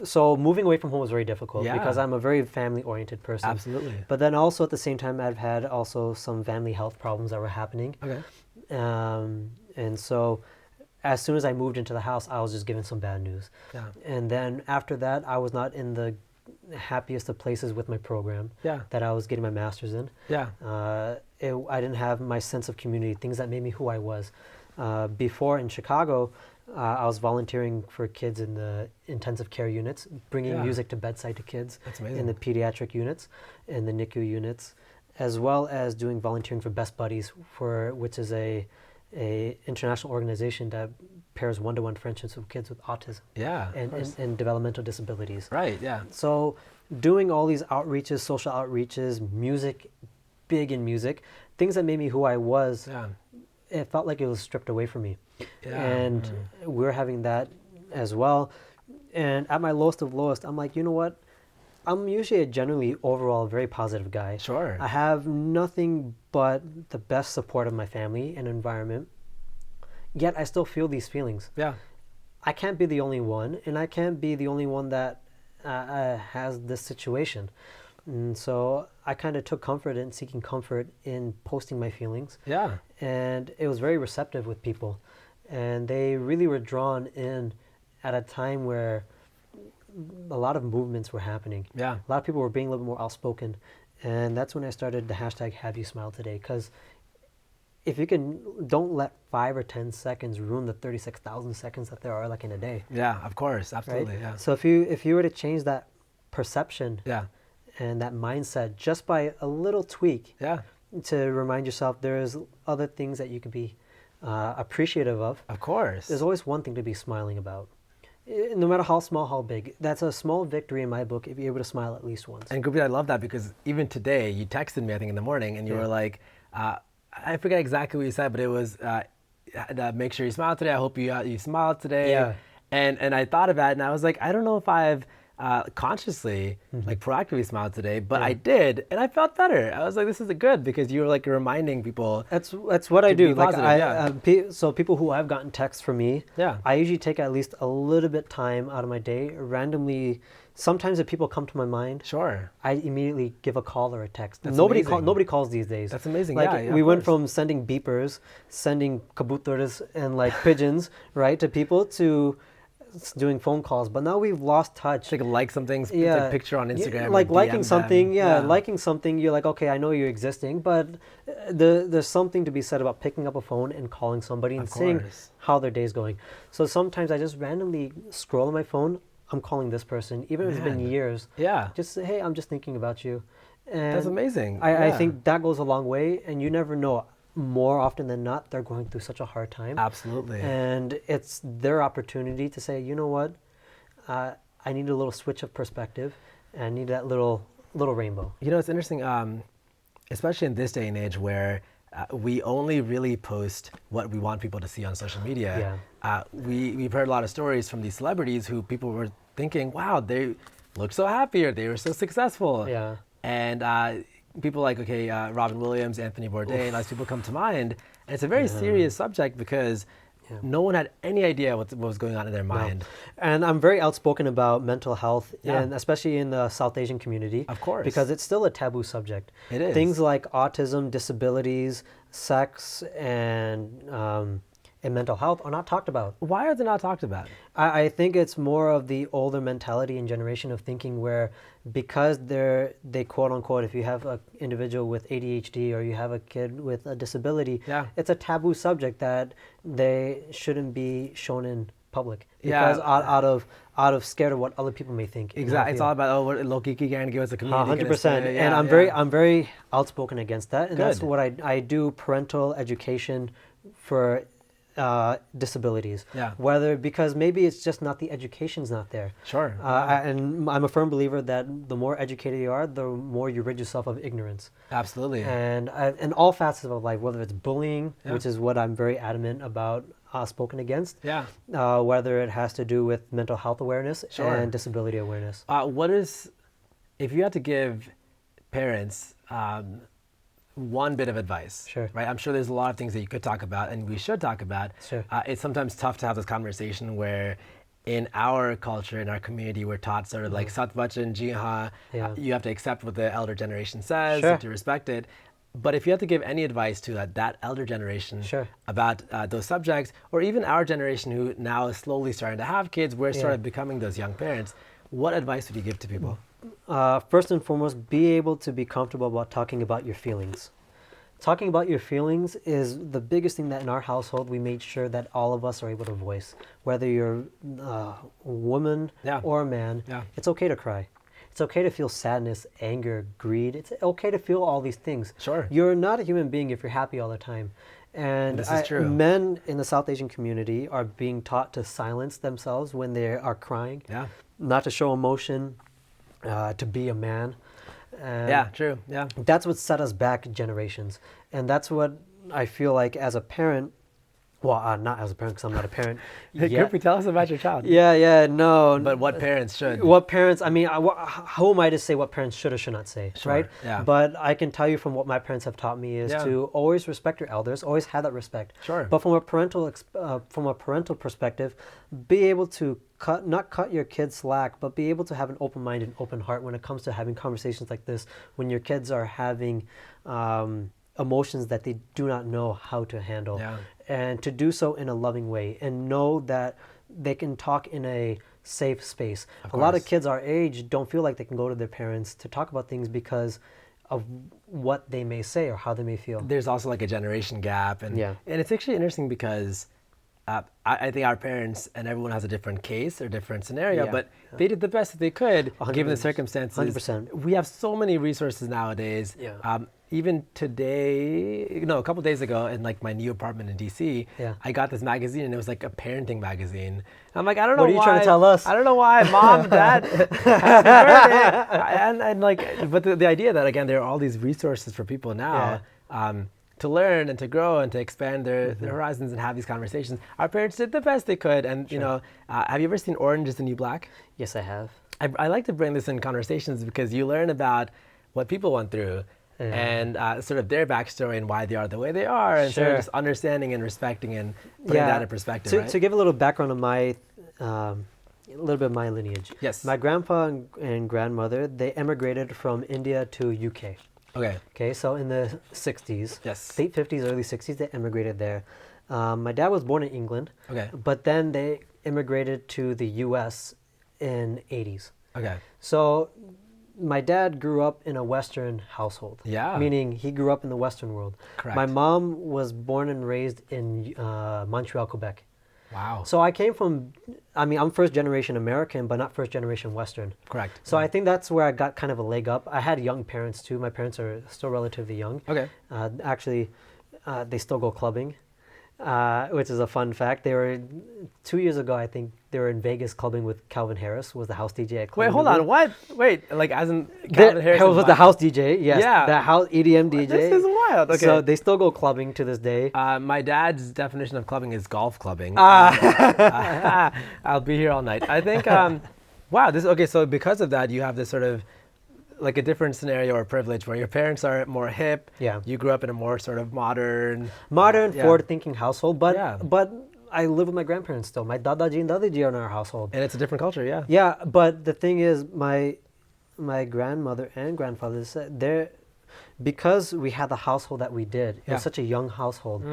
So moving away from home was very difficult because I'm a very family-oriented person. But then also at the same time, I've had also some family health problems that were happening. And so as soon as I moved into the house, I was just given some bad news. And then after that, I was not in the happiest of places with my program that I was getting my master's in. I didn't have my sense of community, things that made me who I was. Before in Chicago, I was volunteering for kids in the intensive care units, bringing music to bedside to kids in the pediatric units, in the NICU units, as well as doing volunteering for Best Buddies, which is a international organization that pairs one-to-one friendships with kids with autism and developmental disabilities. So doing all these outreaches, social outreaches, music, big in music, things that made me who I was, it felt like it was stripped away from me. And we're having that as well. And at my lowest of lowest, I'm like, you know what? I'm usually a generally overall very positive guy. Sure. I have nothing but the best support of my family and environment. Yet I still feel these feelings. Yeah. I can't be the only one, and I can't be the only one that has this situation. And so I kind of took comfort in seeking comfort in posting my feelings. Yeah. And it was very receptive with people. And they really were drawn in at a time where a lot of movements were happening. Yeah. A lot of people were being a little more outspoken. And that's when I started the hashtag Have You Smiled Today. Because if you don't let 5 or 10 seconds ruin the 36,000 seconds that there are like in a day. Yeah, of course. Absolutely. Right? Yeah. So if you were to change that perception Yeah. and that mindset just by a little tweak Yeah. to remind yourself there's other things that you could be appreciative of. Of course. There's always one thing to be smiling about. No matter how small, how big. That's a small victory in my book if you're able to smile at least once. And Gurpreet, I love that because even today, you texted me, I think, in the morning, and you were like, I forget exactly what you said, but it was, make sure you smile today. I hope you smiled today. Yeah. And I thought of that, and I was like, I don't know if I've consciously, like proactively smiled today, but I did, and I felt better. I was like, this is good because you were like reminding people. That's what I do. Like positive, so people who have gotten texts from me, I usually take at least a little bit time out of my day, randomly. Sometimes if people come to my mind, sure, I immediately give a call or a text. That's nobody amazing. calls these days. That's amazing. Like we went from sending beepers, sending kabutars and like pigeons, right, to people to doing phone calls, but now we've lost touch. Like something, take a picture on Instagram. Like liking DM something, them. liking something, you're like, okay, I know you're existing, but there's something to be said about picking up a phone and calling somebody and seeing how their day's going. So sometimes I just randomly scroll on my phone, I'm calling this person, even if it's been years. Yeah. Just say, hey, I'm just thinking about you. And that's amazing. I think that goes a long way, and you never know. More often than not, they're going through such a hard time. Absolutely. And it's their opportunity to say, you know what, I need a little switch of perspective, and I need that little rainbow. You know, it's interesting, especially in this day and age where we only really post what we want people to see on social media. Yeah. We've heard a lot of stories from these celebrities who people were thinking, wow, they look so happy or they were so successful. Yeah. And people like, Robin Williams, Anthony Bourdain, those people come to mind. And it's a very serious subject because no one had any idea what was going on in their mind. No. And I'm very outspoken about mental health, and especially in the South Asian community. Of course. Because it's still a taboo subject. It is. Things like autism, disabilities, sex, and mental health are not talked about. Why are they not talked about? I think it's more of the older mentality and generation of thinking where because they quote unquote, if you have an individual with ADHD or you have a kid with a disability, it's a taboo subject that they shouldn't be shown in public because out of scared of what other people may think. Exactly. It's all about what Loki can give us a community. 100%. And I'm very outspoken against that. And that's what I do, parental education for disabilities. Whether because maybe it's just not the education's not there. Sure. And I'm a firm believer that the more educated you are, the more you rid yourself of ignorance. Absolutely. And in all facets of life, whether it's bullying, which is what I'm very adamant about, spoken against. Whether it has to do with mental health awareness and disability awareness. If you had to give parents one bit of advice, right? I'm sure there's a lot of things that you could talk about and we should talk about. It's sometimes tough to have this conversation where in our culture, in our community, we're taught sort of like Sat Vachan, Ji Ha, you have to accept what the elder generation says and to respect it. But if you have to give any advice to that elder generation about those subjects, or even our generation who now is slowly starting to have kids, we're sort of becoming those young parents, what advice would you give to people? First and foremost, be able to be comfortable about talking about your feelings. Talking about your feelings is the biggest thing that in our household we made sure that all of us are able to voice. Whether you're a woman or a man, it's okay to cry. It's okay to feel sadness, anger, greed. It's okay to feel all these things. You're not a human being if you're happy all the time. And this is true. Men in the South Asian community are being taught to silence themselves when they are crying, not to show emotion, to be a man. True. That's what set us back generations. And that's what I feel like as a parent, Well, not as a parent because I'm not a parent. Gurpreet, tell us about your child. No. But what parents should? What parents, I mean, who am I to say what parents should or should not say, Sure, right? yeah. But I can tell you from what my parents have taught me is to always respect your elders, always have that respect. Sure. But from a parental perspective, be able to not cut your kids slack, but be able to have an open mind and open heart when it comes to having conversations like this, when your kids are having emotions that they do not know how to handle. Yeah. And to do so in a loving way and know that they can talk in a safe space. A lot of kids our age don't feel like they can go to their parents to talk about things because of what they may say or how they may feel. There's also like a generation gap. And it's actually interesting because I think our parents and everyone has a different case or different scenario, but they did the best that they could given the circumstances. 100%. We have so many resources nowadays. Even today, a couple days ago in like my new apartment in DC, I got this magazine and it was like a parenting magazine. And I'm like, I don't know why. What are you trying to tell us? I don't know why mom, dad, happy birthday. And like, but the idea that again, there are all these resources for people now. To learn and to grow and to expand their horizons and have these conversations. Our parents did the best they could. And, have you ever seen Orange is the New Black? Yes, I have. I like to bring this in conversations because you learn about what people went through and sort of their backstory and why they are the way they are and sort of just understanding and respecting and putting that in perspective, right? To give a little background of my, a little bit of my lineage. Yes. My grandpa and grandmother, they emigrated from India to UK. Okay, so in the 60s, late 50s, early 60s, they immigrated there. My dad was born in England, but then they immigrated to the US in 80s. So my dad grew up in a Western household, meaning he grew up in the Western world. My mom was born and raised in Montreal, Quebec. Wow. So I came from, I'm first generation American, but not first generation Western. So I think that's where I got kind of a leg up. I had young parents too. My parents are still relatively young. Actually, they still go clubbing, which is a fun fact. They were, 2 years ago, I think, they were in Vegas clubbing with Calvin Harris, was the house DJ at Club. Wait, hold on, what? Wait, like as in Calvin Harris was the house DJ, yes. The house EDM DJ. This is wild, So they still go clubbing to this day. My dad's definition of clubbing is golf clubbing. I'll be here all night. I think, wow, so because of that, you have this sort of, like a different scenario or privilege where your parents are more hip. You grew up in a more sort of modern, forward-thinking household, but I live with my grandparents still. My dadaji and dadiji are in our household. And it's a different culture, Yeah, but the thing is, my grandmother and grandfather said because we had the household that we did, it was such a young household.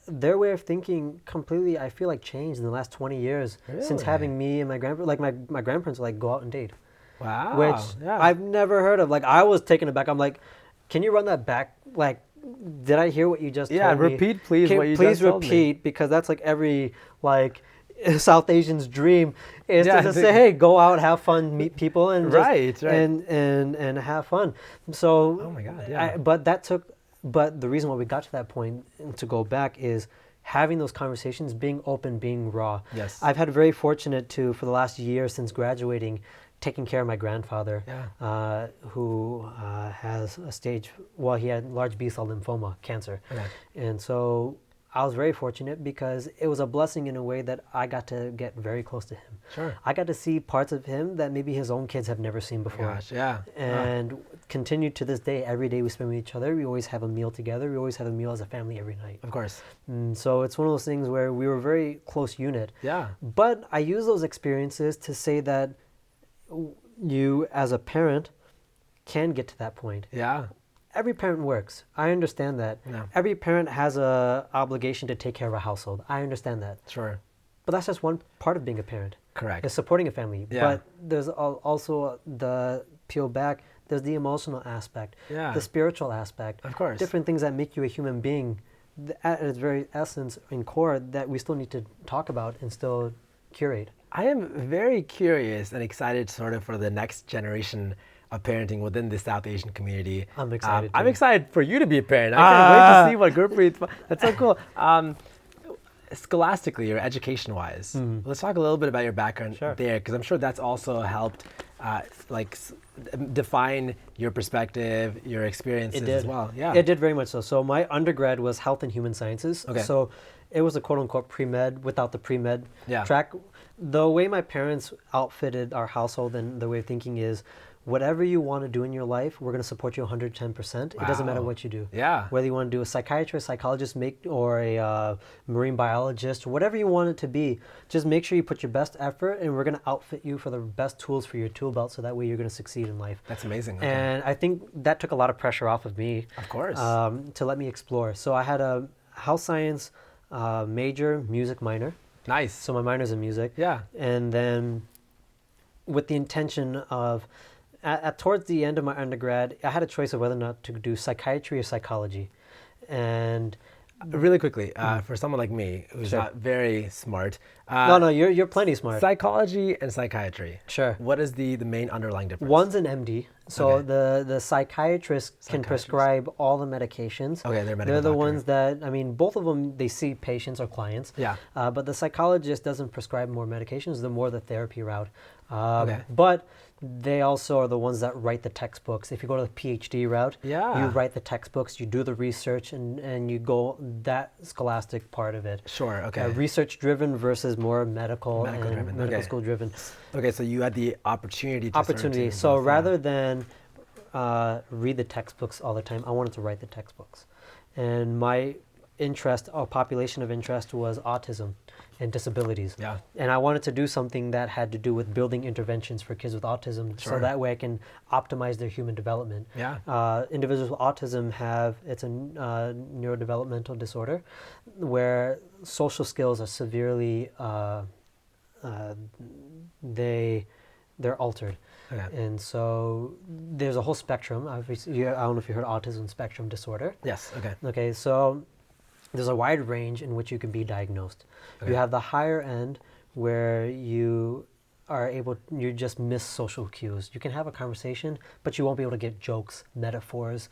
Their way of thinking completely, I feel like, changed in the last 20 years since having me and my grandparents. Like my grandparents would like go out and date. Wow. Which I've never heard of. Like I was taken aback. I'm like, can you run that back? Like, did I hear what you just told me? Repeat please what you just told me. Please repeat, because that's like every like South Asian's dream is to just say, hey, go out, have fun, meet people, and just, and have fun. So oh my God, but the reason why we got to that point, to go back, is having those conversations, being open, being raw. I've had very fortunate to, for the last year since graduating, taking care of my grandfather, who has he had large B-cell lymphoma, cancer. And so I was very fortunate because it was a blessing in a way that I got to get very close to him. I got to see parts of him that maybe his own kids have never seen before. And continue to this day. Every day we spend with each other. We always have a meal together. We always have a meal as a family every night. Of course. And so it's one of those things where we were a very close unit. But I use those experiences to say that you as a parent can get to that point. Every parent works. I understand that. Every parent has a obligation to take care of a household. I understand that. But that's just one part of being a parent. Is supporting a family. But there's also the peel back, there's the emotional aspect, the spiritual aspect. Of course. Different things that make you a human being at its very essence and core that we still need to talk about and still curate. I am very curious and excited sort of for the next generation of parenting within the South Asian community. I'm excited. I'm excited for you to be a parent. I can't wait to see what Gurpreet. That's so cool. Scholastically or education-wise, let's talk a little bit about your background there, because I'm sure that's also helped define your perspective, your experiences as well. It did very much so. So my undergrad was health and human sciences. So it was a quote-unquote pre-med without the pre-med Yeah. track. The way my parents outfitted our household and the way of thinking is, whatever you want to do in your life, we're going to support you 110%. It doesn't matter Wow. what you do. Yeah. Whether you want to do a psychiatrist, psychologist, or a marine biologist, whatever you want it to be, just make sure you put your best effort, and we're going to outfit you for the best tools for your tool belt, so that way you're going to succeed in life. That's amazing. Okay. And I think that took a lot of pressure off of me. Of course. To let me explore. So I had a health science major, music minor. Nice. So my minor's in music. Yeah. And then with the intention of, towards the end of my undergrad, I had a choice of whether or not to do psychiatry or psychology. And really quickly, for someone like me who's not very smart. no, you're plenty smart. Psychology and psychiatry. Sure. What is the main underlying difference? One's an MD, so Okay. the psychiatrist can prescribe all the medications. Okay, they're a medical They're the doctor. ones that, I mean, both of them, they see patients or clients. Yeah. But the psychologist doesn't prescribe more medications, the more the therapy route. Okay. But they also are the ones that write the textbooks. If you go to the PhD route, Yeah. you write the textbooks, you do the research, and you go that scholastic part of it. Sure, okay. Research driven versus more medical Medical-driven, and medical okay. school driven. Okay, so you had the opportunity to sort of Opportunity. do So both, yeah. rather than read the textbooks all the time, I wanted to write the textbooks. And my interest or population of interest was autism and disabilities. Yeah. And I wanted to do something that had to do with building interventions for kids with autism, Sure. so that way I can optimize their human development. Yeah. Individuals with autism it's a neurodevelopmental disorder where social skills are severely they're altered. Okay. And so there's a whole spectrum. Obviously, I don't know if you heard autism spectrum disorder. Yes, okay. Okay, so there's a wide range in which you can be diagnosed. Okay. You have the higher end where you just miss social cues. You can have a conversation, but you won't be able to get jokes, metaphors,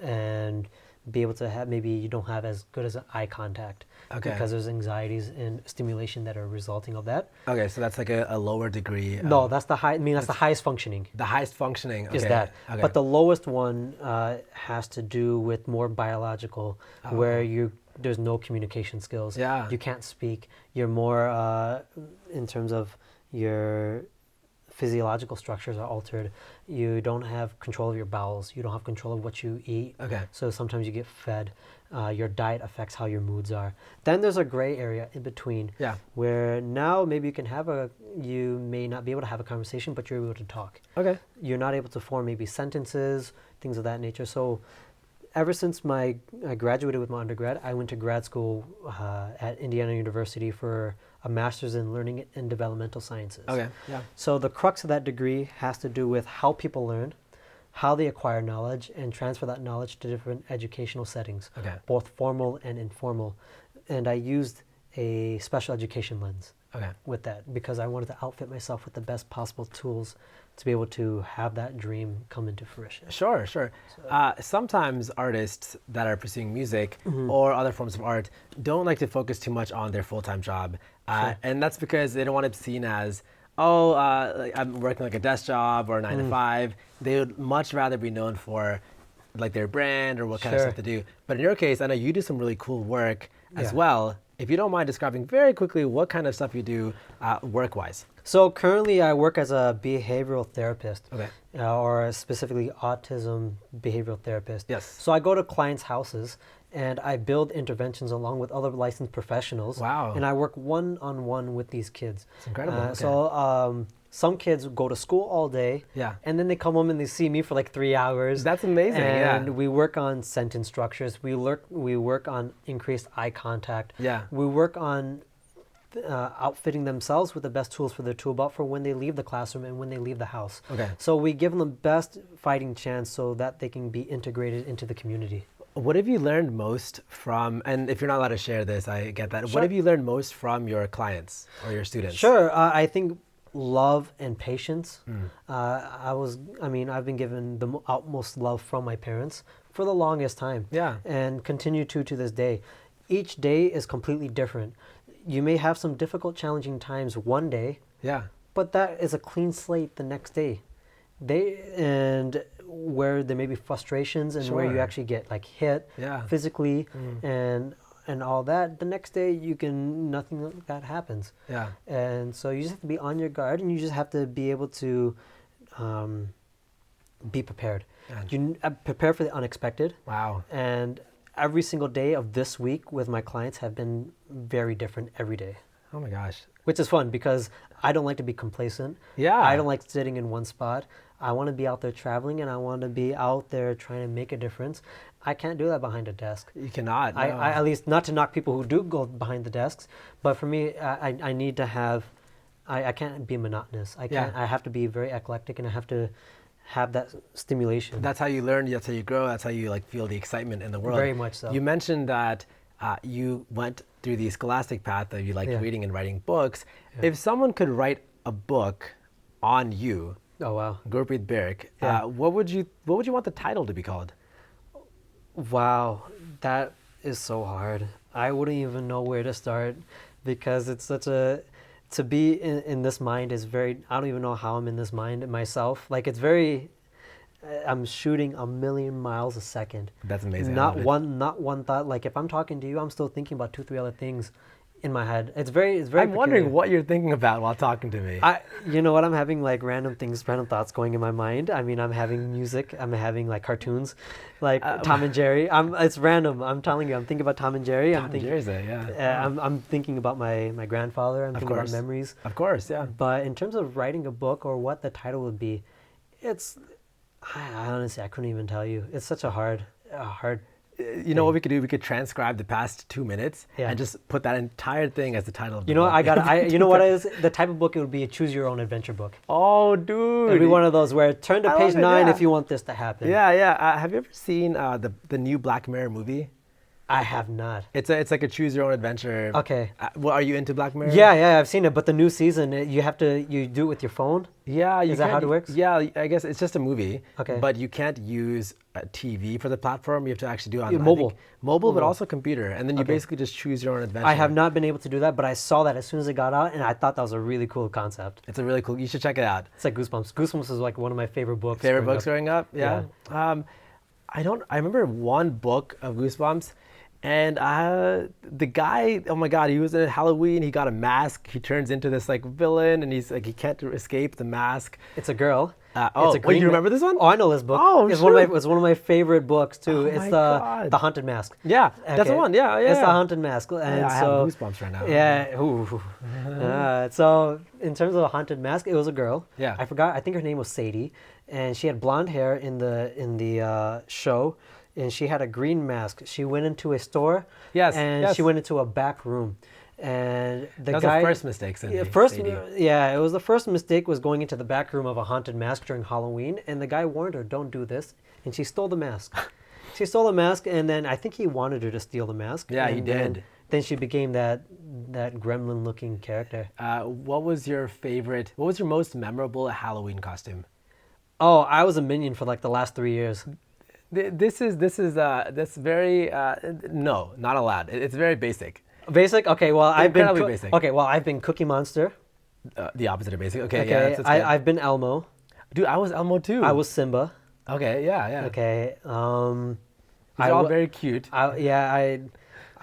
and be able to have, maybe you don't have as good as eye contact. Okay. Because there's anxieties and stimulation that are resulting of that. Okay, so that's like a lower degree. No, that's the highest functioning. The highest functioning. Okay. Is that. Okay. But the lowest one has to do with more biological, where there's no communication skills. Yeah. You can't speak. You're more, in terms of your physiological structures are altered. You don't have control of your bowels. You don't have control of what you eat. Okay. So sometimes you get fed. Your diet affects how your moods are. Then there's a gray area in between. Yeah. Where now maybe you may not be able to have a conversation, but you're able to talk. Okay. You're not able to form maybe sentences, things of that nature. So ever since I graduated with my undergrad, I went to grad school at Indiana University for a master's in learning and developmental sciences. Okay. Yeah. So the crux of that degree has to do with how people learn, how they acquire knowledge, and transfer that knowledge to different educational settings, Okay. both formal and informal. And I used a special education lens Okay. with that because I wanted to outfit myself with the best possible tools to be able to have that dream come into fruition. Sure, sure. Sometimes artists that are pursuing music Mm-hmm. or other forms of art don't like to focus too much on their full-time job. And that's because they don't want it seen as, like I'm working like a desk job or a 9 to 5. They would much rather be known for like their brand or what kind of Sure. stuff to do. But in your case, I know you do some really cool work as Yeah. well. If you don't mind describing very quickly what kind of stuff you do work-wise. So currently I work as a behavioral therapist, Okay. Or specifically autism behavioral therapist. Yes. So I go to clients' houses and I build interventions along with other licensed professionals. Wow. And I work one-on-one with these kids. It's incredible. Okay. So some kids go to school all day. Yeah. And then they come home and they see me for like 3 hours. That's amazing, And yeah. we work on sentence structures. We work on increased eye contact. Yeah. We work on outfitting themselves with the best tools for their tool belt for when they leave the classroom and when they leave the house. Okay. So we give them the best fighting chance so that they can be integrated into the community. What have you learned most from, and if you're not allowed to share this, I get that. Sure. What have you learned most from your clients or your students? Sure. I think love and patience. I've been given the utmost love from my parents for the longest time. Yeah. And continue to this day. Each day is completely different. You may have some difficult, challenging times one day, Yeah. but that is a clean slate the next day. And where there may be frustrations and where you Sure. actually get like hit Yeah. physically and and all that, the next day nothing like that happens. Yeah. And so you just have to be on your guard, and you just have to be able to be prepared. Yeah. You prepare for the unexpected. Wow. And every single day of this week with my clients have been very different every day. Oh my gosh. Which is fun because I don't like to be complacent. Yeah. I don't like sitting in one spot. I want to be out there traveling, and I want to be out there trying to make a difference. I can't do that behind a desk. You cannot. No. I at least, not to knock people who do go behind the desks, but for me, I need to have, I can't be monotonous. I can't. I have to be very eclectic, and I have to have that stimulation. That's how you learn. That's how you grow. That's how you like feel the excitement in the world. Very much so. You mentioned that you went through the scholastic path that you liked reading and writing books. Yeah. If someone could write a book on you, oh wow, Gurpreet Birk, what would you want the title to be called? Wow, that is so hard. I wouldn't even know where to start because it's such a, to be in this mind is very, I don't even know how I'm in this mind myself. Like it's very, I'm shooting 1,000,000 miles a second. That's amazing. Not one thought. Like if I'm talking to you, I'm still thinking about 2-3 other things in my head. It's very I'm peculiar. wondering what you're thinking about while talking to me. You know what? I'm having like random thoughts going in my mind. I mean, I'm having music. I'm having like cartoons, like Tom and Jerry. It's random. I'm telling you, I'm thinking about Tom and Jerry. Tom and Jerry's there, yeah. I'm thinking about my grandfather. I'm thinking about memories. Of course, yeah. But in terms of writing a book or what the title would be, I honestly, I couldn't even tell you. It's such a hard. You know what we could do? We could transcribe the past 2 minutes and just put that entire thing as the title of the book. You know what is the type of book it would be? A choose your own adventure book. Oh, dude! It would be one of those where turn to page 9 if you want this to happen. Yeah. Have you ever seen the new Black Mirror movie? I have not. It's like a choose your own adventure. Okay. Well, are you into Black Mirror? Yeah, I've seen it. But the new season, you do it with your phone. Yeah, is that how it works? Yeah, I guess it's just a movie. Okay. But you can't use a TV for the platform. You have to actually do it on mobile, but also computer, and then you basically just choose your own adventure. I have not been able to do that, but I saw that as soon as it got out, and I thought that was a really cool concept. It's a really cool. You should check it out. It's like Goosebumps. Goosebumps is like one of my favorite books. Growing up? Yeah. I remember one book of Goosebumps. And the guy, oh my God, he was in Halloween. He got a mask. He turns into this like villain, and he's like he can't escape the mask. It's a girl. Wait, you remember this one? Oh, I know this book. Oh, it's sure. It's one of my favorite books too. Oh it's the Haunted Mask. Yeah, that's the one. Yeah. It's the Haunted Mask, and I have goosebumps right now. Yeah. So in terms of the Haunted Mask, it was a girl. Yeah. I forgot. I think her name was Sadie, and she had blonde hair in the show. And she had a green mask. She went into a store. Yes. She went into a back room. And the that was guy. the first mistake, Cindy. It was the first mistake was going into the back room of a haunted mask during Halloween. And the guy warned her, don't do this. And she stole the mask. And then I think he wanted her to steal the mask. Yeah, he did. Then she became that gremlin-looking character. What was your most memorable Halloween costume? Oh, I was a minion for like the last 3 years. This very no, not allowed. It's very basic. Basic? Okay, well I've been Cookie Monster. The opposite of basic. Okay. Yeah. I've been Elmo. Dude, I was Elmo too. I was Simba. Okay, yeah. Okay. These are all very cute. I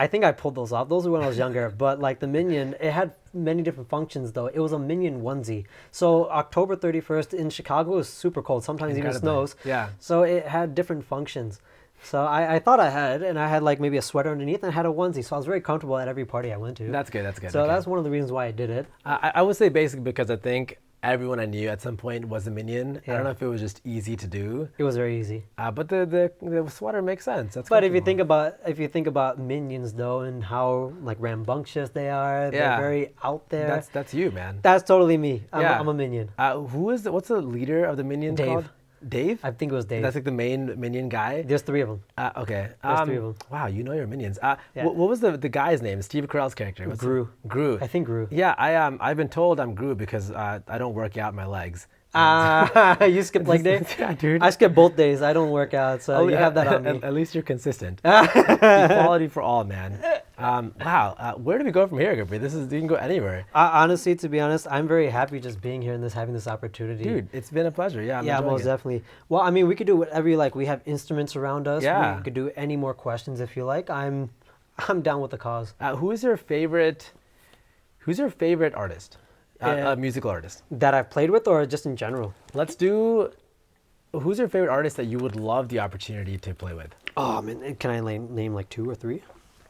think I pulled those off. Those were when I was younger. But like the Minion, it had many different functions though. It was a Minion onesie. So October 31st in Chicago is super cold. Sometimes even snows. Yeah. So it had different functions. So I thought I had like maybe a sweater underneath and I had a onesie. So I was very comfortable at every party I went to. That's good. So that's one of the reasons why I did it. I would say basic because I think everyone I knew at some point was a minion. Yeah. I don't know if it was just easy to do. It was very easy. But the sweater makes sense. But if you think about minions though and how like rambunctious they are, they're very out there. That's you, man. That's totally me. I'm a minion. What's the leader of the minions called? Dave? I think it was Dave. That's like the main minion guy? There's 3 of them. Okay. There's 3 of them. Wow, you know your minions. What was the guy's name? Steve Carell's character? Gru. Gru. I think Gru. Yeah, I've been told I'm Gru because I don't work out my legs. You skip leg day? Yeah, dude. I skip both days. I don't work out, so you have that on me. At least you're consistent. Equality for all, man. Wow. Where do we go from here, Gurpreet? You can go anywhere. Honestly, to be honest, I'm very happy just being here and having this opportunity. Dude, it's been a pleasure. Yeah, most definitely. Well, I mean, we could do whatever you like. We have instruments around us. Yeah. We could do any more questions if you like. I'm I'm down with the cause. Who's your favorite artist? A musical artist that I've played with, or just in general? Let's do. Who's your favorite artist that you would love the opportunity to play with? Oh man, can I name like 2 or 3?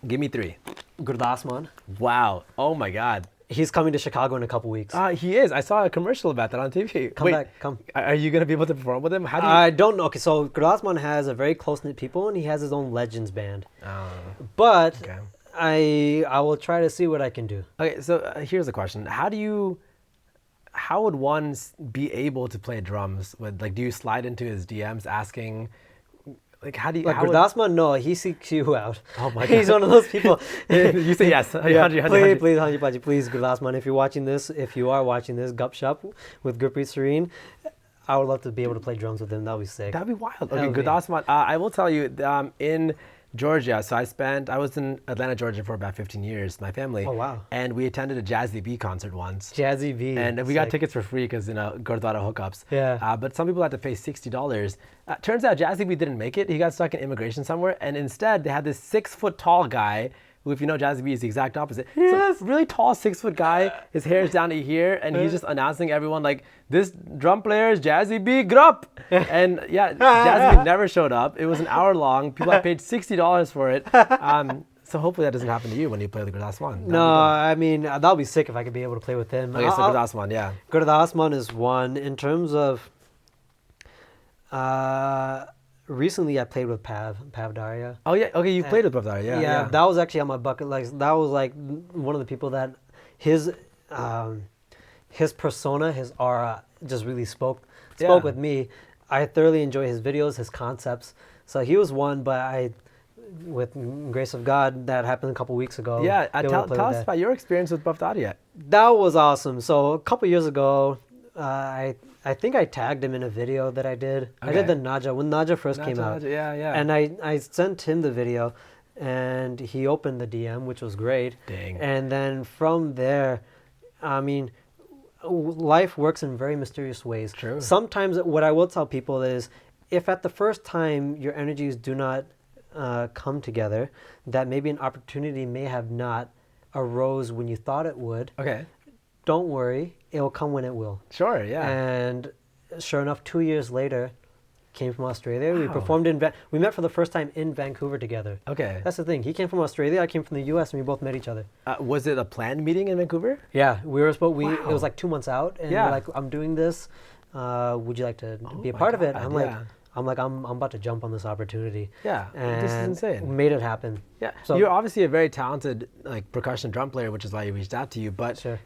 Give me 3. Gurpreet Sarin. Wow. Oh my God. He's coming to Chicago in a couple weeks. He is. I saw a commercial about that on TV. Come back. Are you going to be able to perform with him? How do you... I don't know. Okay, so Gurpreet Sarin has a very close-knit people, and he has his own Legends band. Oh. But Okay. I will try to see what I can do. Okay, so here's the question. How would one be able to play drums? Do you slide into his DMs asking, how do you... Gurpreet Sarin, no, he seeks you out. Oh my God. He's one of those people. You say yes. Yeah, please, Hanji Paji, please, Gurpreet Sarin, if you're watching this, GupShup with Gurpreet Sarin, I would love to be able to play drums with him. That would be sick. That'd be wild. Okay, Gurpreet Sarin, I will tell you, in Georgia, so I was in Atlanta, Georgia for about 15 years, my family. Oh, wow. And we attended a Jazzy B concert once. Jazzy B. And we got tickets for free because, Gurdwara hookups. Yeah. But some people had to pay $60. Turns out Jazzy B didn't make it. He got stuck in immigration somewhere. And instead, they had this 6-foot tall guy who, if you know Jazzy B, is the exact opposite. Yes. So really tall 6-foot guy. His hair is down to here. And he's just announcing everyone this drum player is Jazzy B Grup. And yeah, Jazzy B never showed up. It was an hour long. People had paid $60 for it. So hopefully that doesn't happen to you when you play with Gurpreet Sarin. No, I mean, that would be sick if I could be able to play with him. Okay, so Gurpreet Sarin, yeah. Gurpreet Sarin is one. In terms of... recently I played with Pav Daria. Oh yeah, okay, you played with Pav Daria, yeah. That was actually on my bucket list. That was one of the people that his persona, his aura just really spoke with me. I thoroughly enjoy his videos, his concepts. So he was one, but with grace of God, that happened a couple weeks ago. Yeah, tell us about your experience with Pav Daria. That was awesome. So a couple years ago, I think I tagged him in a video that I did. Okay. I did the Naja, when Naja first came out. Yeah. And I sent him the video, and he opened the DM, which was great. Dang. And then from there, I mean, life works in very mysterious ways. True. Sometimes what I will tell people is, if at the first time your energies do not come together, that maybe an opportunity may have not arose when you thought it would. Okay. Don't worry, it will come when it will. Sure, yeah. And sure enough, 2 years later, came from Australia. Wow. We performed we met for the first time in Vancouver together. Okay. That's the thing. He came from Australia, I came from the US, and we both met each other. Was it a planned meeting in Vancouver? Yeah, we were supposed. Wow. It was like 2 months out, and we're like, I'm doing this. Would you like to be a part of it? I'm about to jump on this opportunity. Yeah, and this is insane. Made it happen. Yeah, so you're obviously a very talented percussion drum player, which is why he reached out to you. But sure.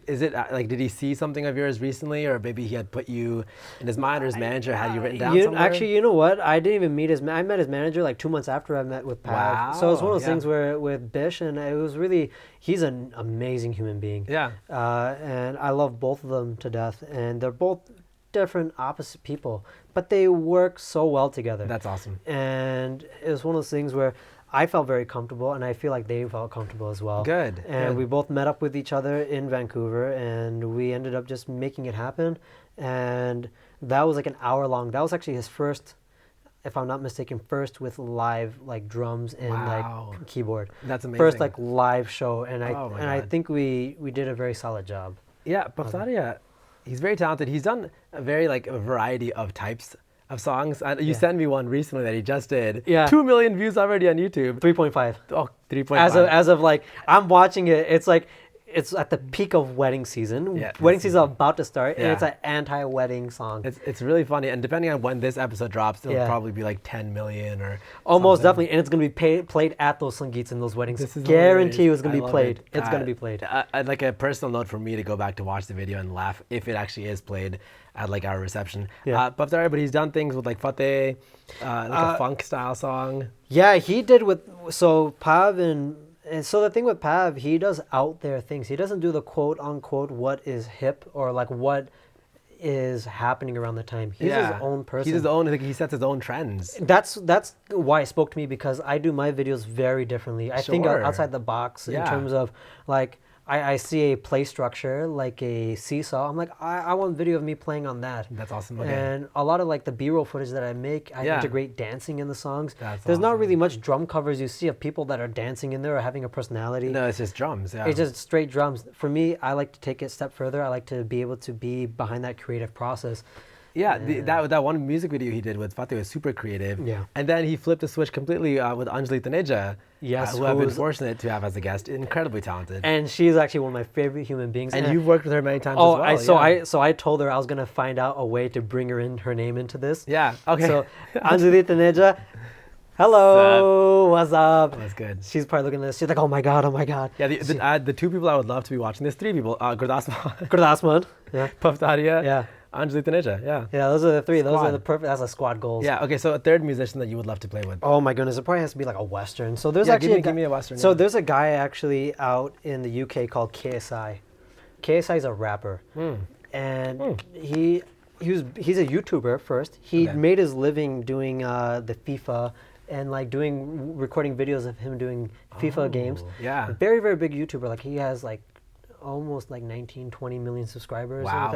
Is it did he see something of yours recently, or maybe he had put you in his mind, or his manager had you written down somewhere? Actually, you know what? I didn't even meet I met his manager like 2 months after I met with Pav. Wow. So it's one of those things where with Bish, and it was really, he's an amazing human being. Yeah. And I love both of them to death, and they're both different, opposite people, but they work so well together. That's awesome. And it was one of those things where I felt very comfortable, and I feel like they felt comfortable as well. Good. And we both met up with each other in Vancouver, and we ended up just making it happen. And that was like an hour long. That was actually his first, if I'm not mistaken, first with live drums and keyboard. That's amazing. First live show, and I God. think we did a very solid job. Yeah, Baftaria, he's very talented. He's done a very a variety of types of songs. You sent me one recently that he just did. Yeah. 2 million views already on YouTube. 3.5. Oh, 3.5. As of I'm watching it. It's at the peak of wedding season. Yeah, wedding season is about to start, and Yeah. it's an anti-wedding song. It's really funny, and depending on when this episode drops, it'll probably be 10 million or almost something. definitely, and it's gonna be played at those sangeets in those weddings. This is guarantee hilarious. it's gonna I be love played. it. It's gonna be played. Like a personal note for me to go back to watch the video and laugh if it actually is played at our reception. Yeah. But he's done things with Fateh, a funk style song. Yeah, he did Pav and so the thing with Pav, he does out there things. He doesn't do the quote unquote what is hip or what is happening around the time. He's his own person. He's his own. He sets his own trends. That's why it spoke to me, because I do my videos very differently. I think outside the box in terms of I see a play structure like a seesaw. I'm like, I want video of me playing on that. That's awesome. Okay. And a lot of like the B-roll footage that I make, I Yeah. integrate dancing in the songs. That's There's not awesome. really much drum covers you see of people that are dancing in there or having a personality. No, it's just drums. Yeah. It's just straight drums. For me, I like to take it a step further. I like to be able to be behind that creative process. Yeah, that one music video he did with Fateh was super creative. Yeah. And then he flipped the switch completely with Anjali Taneja, Yes, who I've been who's- fortunate to have as a guest. Incredibly talented. And she's actually one of my favorite human beings. And you've worked with her many times Oh, as well. so I told her I was gonna find out a way to bring her name into this. Yeah, okay. So Anjali Taneja, hello, what's up? That's good. She's probably looking at this. She's like, oh my god, oh my god. Yeah, the two people I would love to be watching. There's three people. Gurdass Gurdass, yeah, Paftaria, yeah, Anjali Taneja. Yeah. yeah. Those are the three. Those Squad. are the perfect. That's a squad goals. Yeah. Okay. So a third musician that you would love to play with. Oh my goodness, it probably has to be like a western. So there's Yeah, actually give me a western. So yeah. there's a guy actually out in the UK called KSI. KSI is a rapper, and he's a YouTuber first. He Okay. made his living doing the FIFA and like recording videos of him doing FIFA games. Yeah. Very very big YouTuber. Like he has like almost like 19-20 million subscribers. Wow.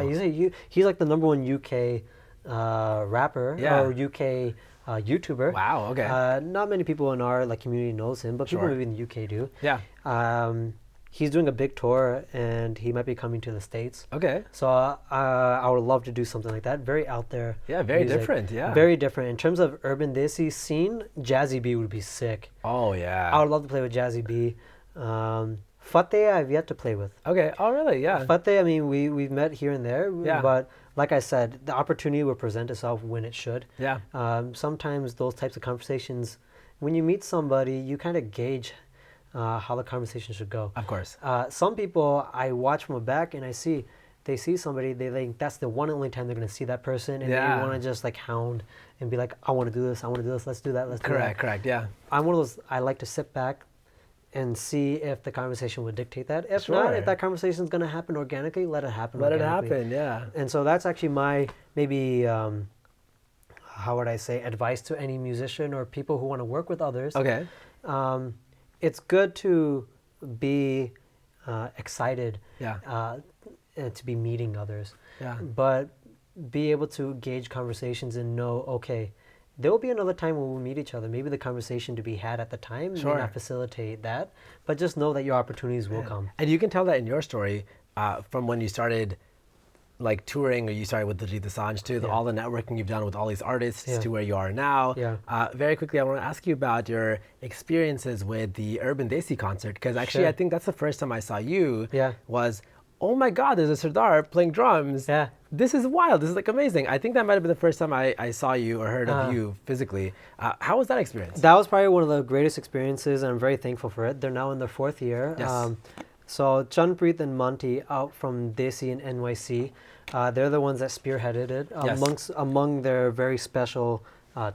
He's like the number one UK rapper Yeah. or UK YouTuber. Wow. Okay. Not many people in our like community knows him, but people Sure. maybe in the UK do. yeah. He's doing a big tour, and he might be coming to the States. Okay. So I would love to do something like that. Very out there. Yeah. Very music. different. Yeah. Very different. In terms of urban desi scene, Jazzy B would be sick. Oh yeah. I would love to play with Jazzy B. Fateh, I've yet to play with. Okay. Oh really? Yeah. Fateh, I mean, we've met here and there, Yeah. but like I said, the opportunity will present itself when it should. Yeah. Sometimes those types of conversations, when you meet somebody, you kind of gauge how the conversation should go. Of course. Some people I watch from the back and they see somebody, they think that's the one and only time they're going to see that person, and Yeah. they want to just like hound and be like, I want to do this, let's do that, let's do that. Correct. Correct. Yeah. I'm one of those, I like to sit back and see if the conversation would dictate that. If Sure. not, if that conversation is going to happen organically, let it happen Let it organically. happen. Yeah. And so that's actually my maybe, how would I say, advice to any musician or people who want to work with others. Okay. It's good to be excited Yeah. to be meeting others, Yeah. but be able to gauge conversations and know, okay, there will be another time when we'll meet each other. Maybe the conversation to be had at the time Sure. may not facilitate that, but just know that your opportunities will come. And you can tell that in your story from when you started like touring, or you started with Diljit Dosanjh to all the networking you've done with all these artists Yeah. to where you are now. Yeah. Very quickly, I want to ask you about your experiences with the Urban Desi concert, because actually Sure. I think that's the first time I saw you. Yeah. Was, oh my God, there's a Sardar playing drums. Yeah. This is wild. This is like amazing. I think that might have been the first time I saw you or heard of you physically. How was that experience? That was probably one of the greatest experiences, and I'm very thankful for it. They're now in their fourth year. Yes. So Gurpreet and Monty out from Desi and NYC, they're the ones that spearheaded it Yes. among their very special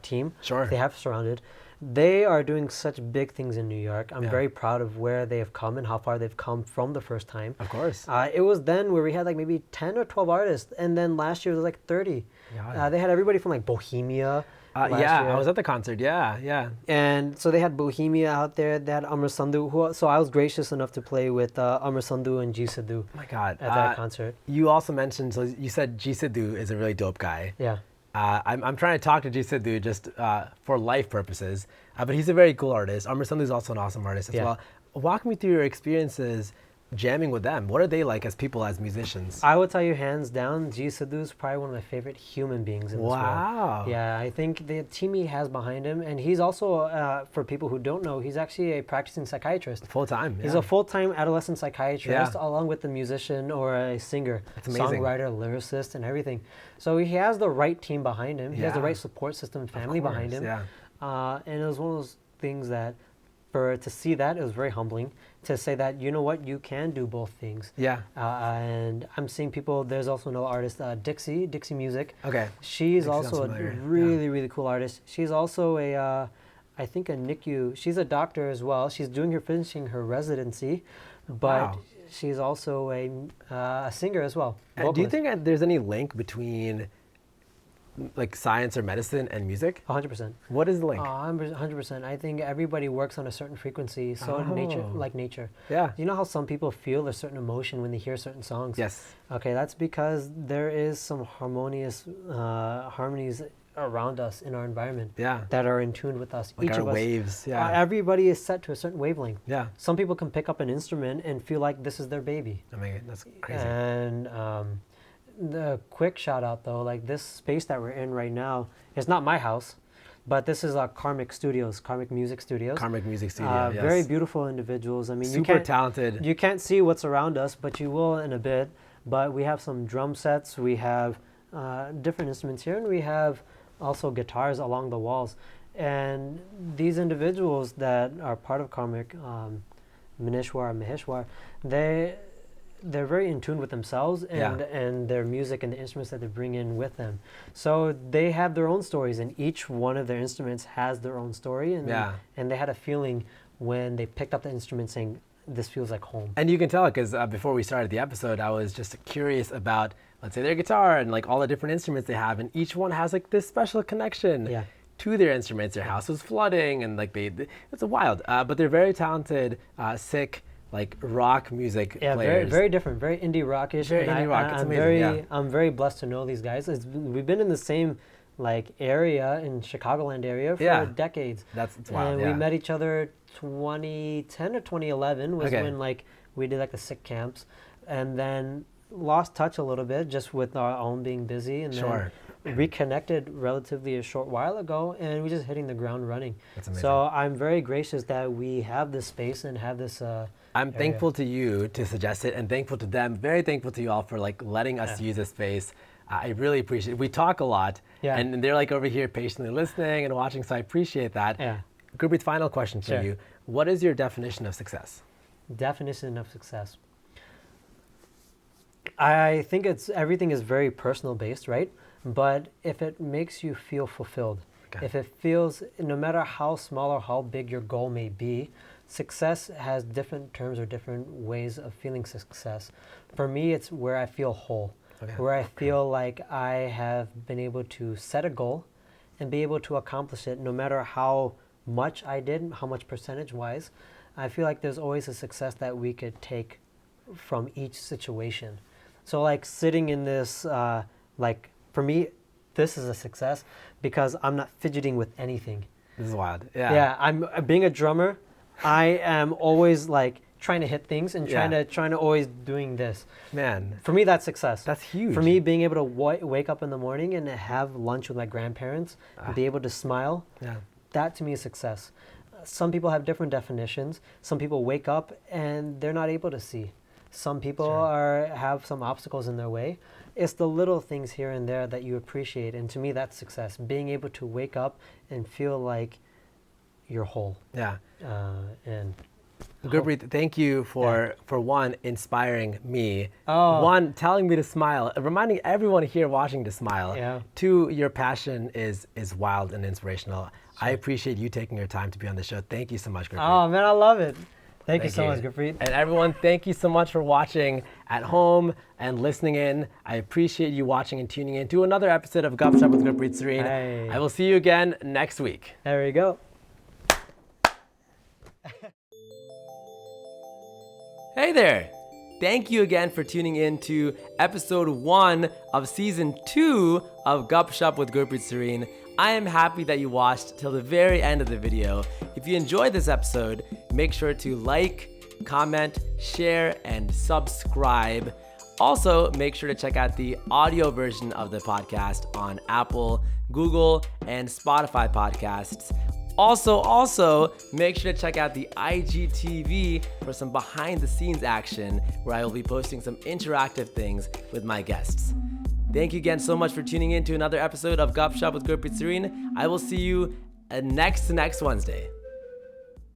team. Sure. They have surrounded. They are doing such big things in New York. I'm Yeah. very proud of where they have come and how far they've come from the first time. Of course. It was then where we had like maybe 10 or 12 artists, and then last year it was like 30. Yeah. They had everybody from like Bohemia. last Yeah, year. I was at the concert. Yeah, yeah. And so they had Bohemia out there. They had Amar Sandhu. So I was gracious enough to play with Amar Sandhu and G Sidhu Oh my God. at that concert. You also mentioned, so you said G Sidhu is a really dope guy. Yeah. I'm trying to talk to G Sidhu just for life purposes, but he's a very cool artist. Amar Sandhu is also an awesome artist as Yeah. well. Walk me through your experiences jamming with them. What are they like as people, as musicians? I would tell you hands down, G Sidhu is probably one of my favorite human beings in this world. Wow. Yeah, I think the team he has behind him, and he's also, for people who don't know, he's actually a practicing psychiatrist. Full time. He's a full-time adolescent psychiatrist, Yeah. along with a musician or a singer, That's amazing. songwriter, lyricist, and everything. So he has the right team behind him. He has the Yeah. right support system and family behind him. Yeah. And it was one of those things that, to see that, it was very humbling. To say that, you know what, you can do both things. Yeah. And I'm seeing people. There's also another artist, Dixie Music. Okay. She's Dixie sounds also a familiar. really, really cool artist. She's also I think a NICU. She's a doctor as well. She's finishing her residency, but Wow. she's also a singer as well. And do you vocalist. think that there's any link between like science or medicine and music? 100%. What is the link? 100%. I think everybody works on a certain frequency. So nature. Yeah. You know how some people feel a certain emotion when they hear certain songs? Yes. Okay, that's because there is some harmonies around us in our environment that are in tune with us. Like Each our of us, waves. everybody is set to a certain wavelength. Yeah. Some people can pick up an instrument and feel like this is their baby. I mean, that's crazy. And the quick shout out though, like this space that we're in right now is not my house, but this is Karmic Music Studios. Karmic Music Studio, yes. Very beautiful individuals. I mean, super talented. You can't see what's around us, but you will in a bit. But we have some drum sets, we have different instruments here, and we have also guitars along the walls. And these individuals that are part of Karmic, Maheshwar, they're very in tune with themselves and their music and the instruments that they bring in with them. So they have their own stories, and each one of their instruments has their own story. And they had a feeling when they picked up the instrument saying, this feels like home. And you can tell because before we started the episode, I was just curious about, let's say, their guitar and like all the different instruments they have, and each one has like this special connection to their instruments. Their house was flooding, and like it's a wild, but they're very talented, sick, like rock music players. Very, very different, very indie rockish. Very indie rock. It's amazing. I'm very blessed to know these guys. We've been in the same like area in Chicagoland area for decades. That's wild. And we met each other 2010 or 2011 was when like we did like the sick camps, and then lost touch a little bit just with our own being busy, and then reconnected relatively a short while ago, and we're just hitting the ground running. That's amazing. So I'm very gracious that we have this space and have this I'm thankful to you to suggest it, and thankful to them, very thankful to you all for like letting us use this space. I really appreciate it. We talk a lot, and they're like over here patiently listening and watching, so I appreciate that. Gurpreet, final question for you. What is your definition of success? Definition of success. I think everything is very personal based, right? But if it makes you feel fulfilled, if it feels, no matter how small or how big your goal may be, success has different terms or different ways of feeling success. For me, it's where I feel whole, where I feel like I have been able to set a goal and be able to accomplish it no matter how much I did, how much percentage-wise. I feel like there's always a success that we could take from each situation. So like sitting in this, like for me, this is a success because I'm not fidgeting with anything. This is wild. Yeah, I'm being a drummer. I am always like trying to hit things and trying to always doing this. Man, for me that's success. That's huge. For me, being able to wake up in the morning and have lunch with my grandparents and be able to smile. That to me is success. Some people have different definitions. Some people wake up and they're not able to see. Some people have some obstacles in their way. It's the little things here and there that you appreciate, and to me that's success. Being able to wake up and feel like you're whole. And Gurpreet, thank you for one, inspiring me. One, telling me to smile, reminding everyone here watching to smile. Two, your passion is wild and inspirational. I appreciate you taking your time to be on the show. Thank you so much, Gurpreet. Oh man, I love it. Thank you so much, Gurpreet. And everyone, thank you so much for watching at home and listening in. I appreciate you watching and tuning in to another episode of GupShup with Gurpreet Sarin. Hey. I will see you again next week. There we go. Hey there! Thank you again for tuning in to episode 1 of season 2 of GupShup with Gurpreet Sarin. I am happy that you watched till the very end of the video. If you enjoyed this episode, make sure to like, comment, share, and subscribe. Also, make sure to check out the audio version of the podcast on Apple, Google, and Spotify podcasts. Also, make sure to check out the IGTV for some behind the scenes action where I will be posting some interactive things with my guests. Thank you again so much for tuning in to another episode of GupShup with Gurpreet Sarin. I will see you next Wednesday.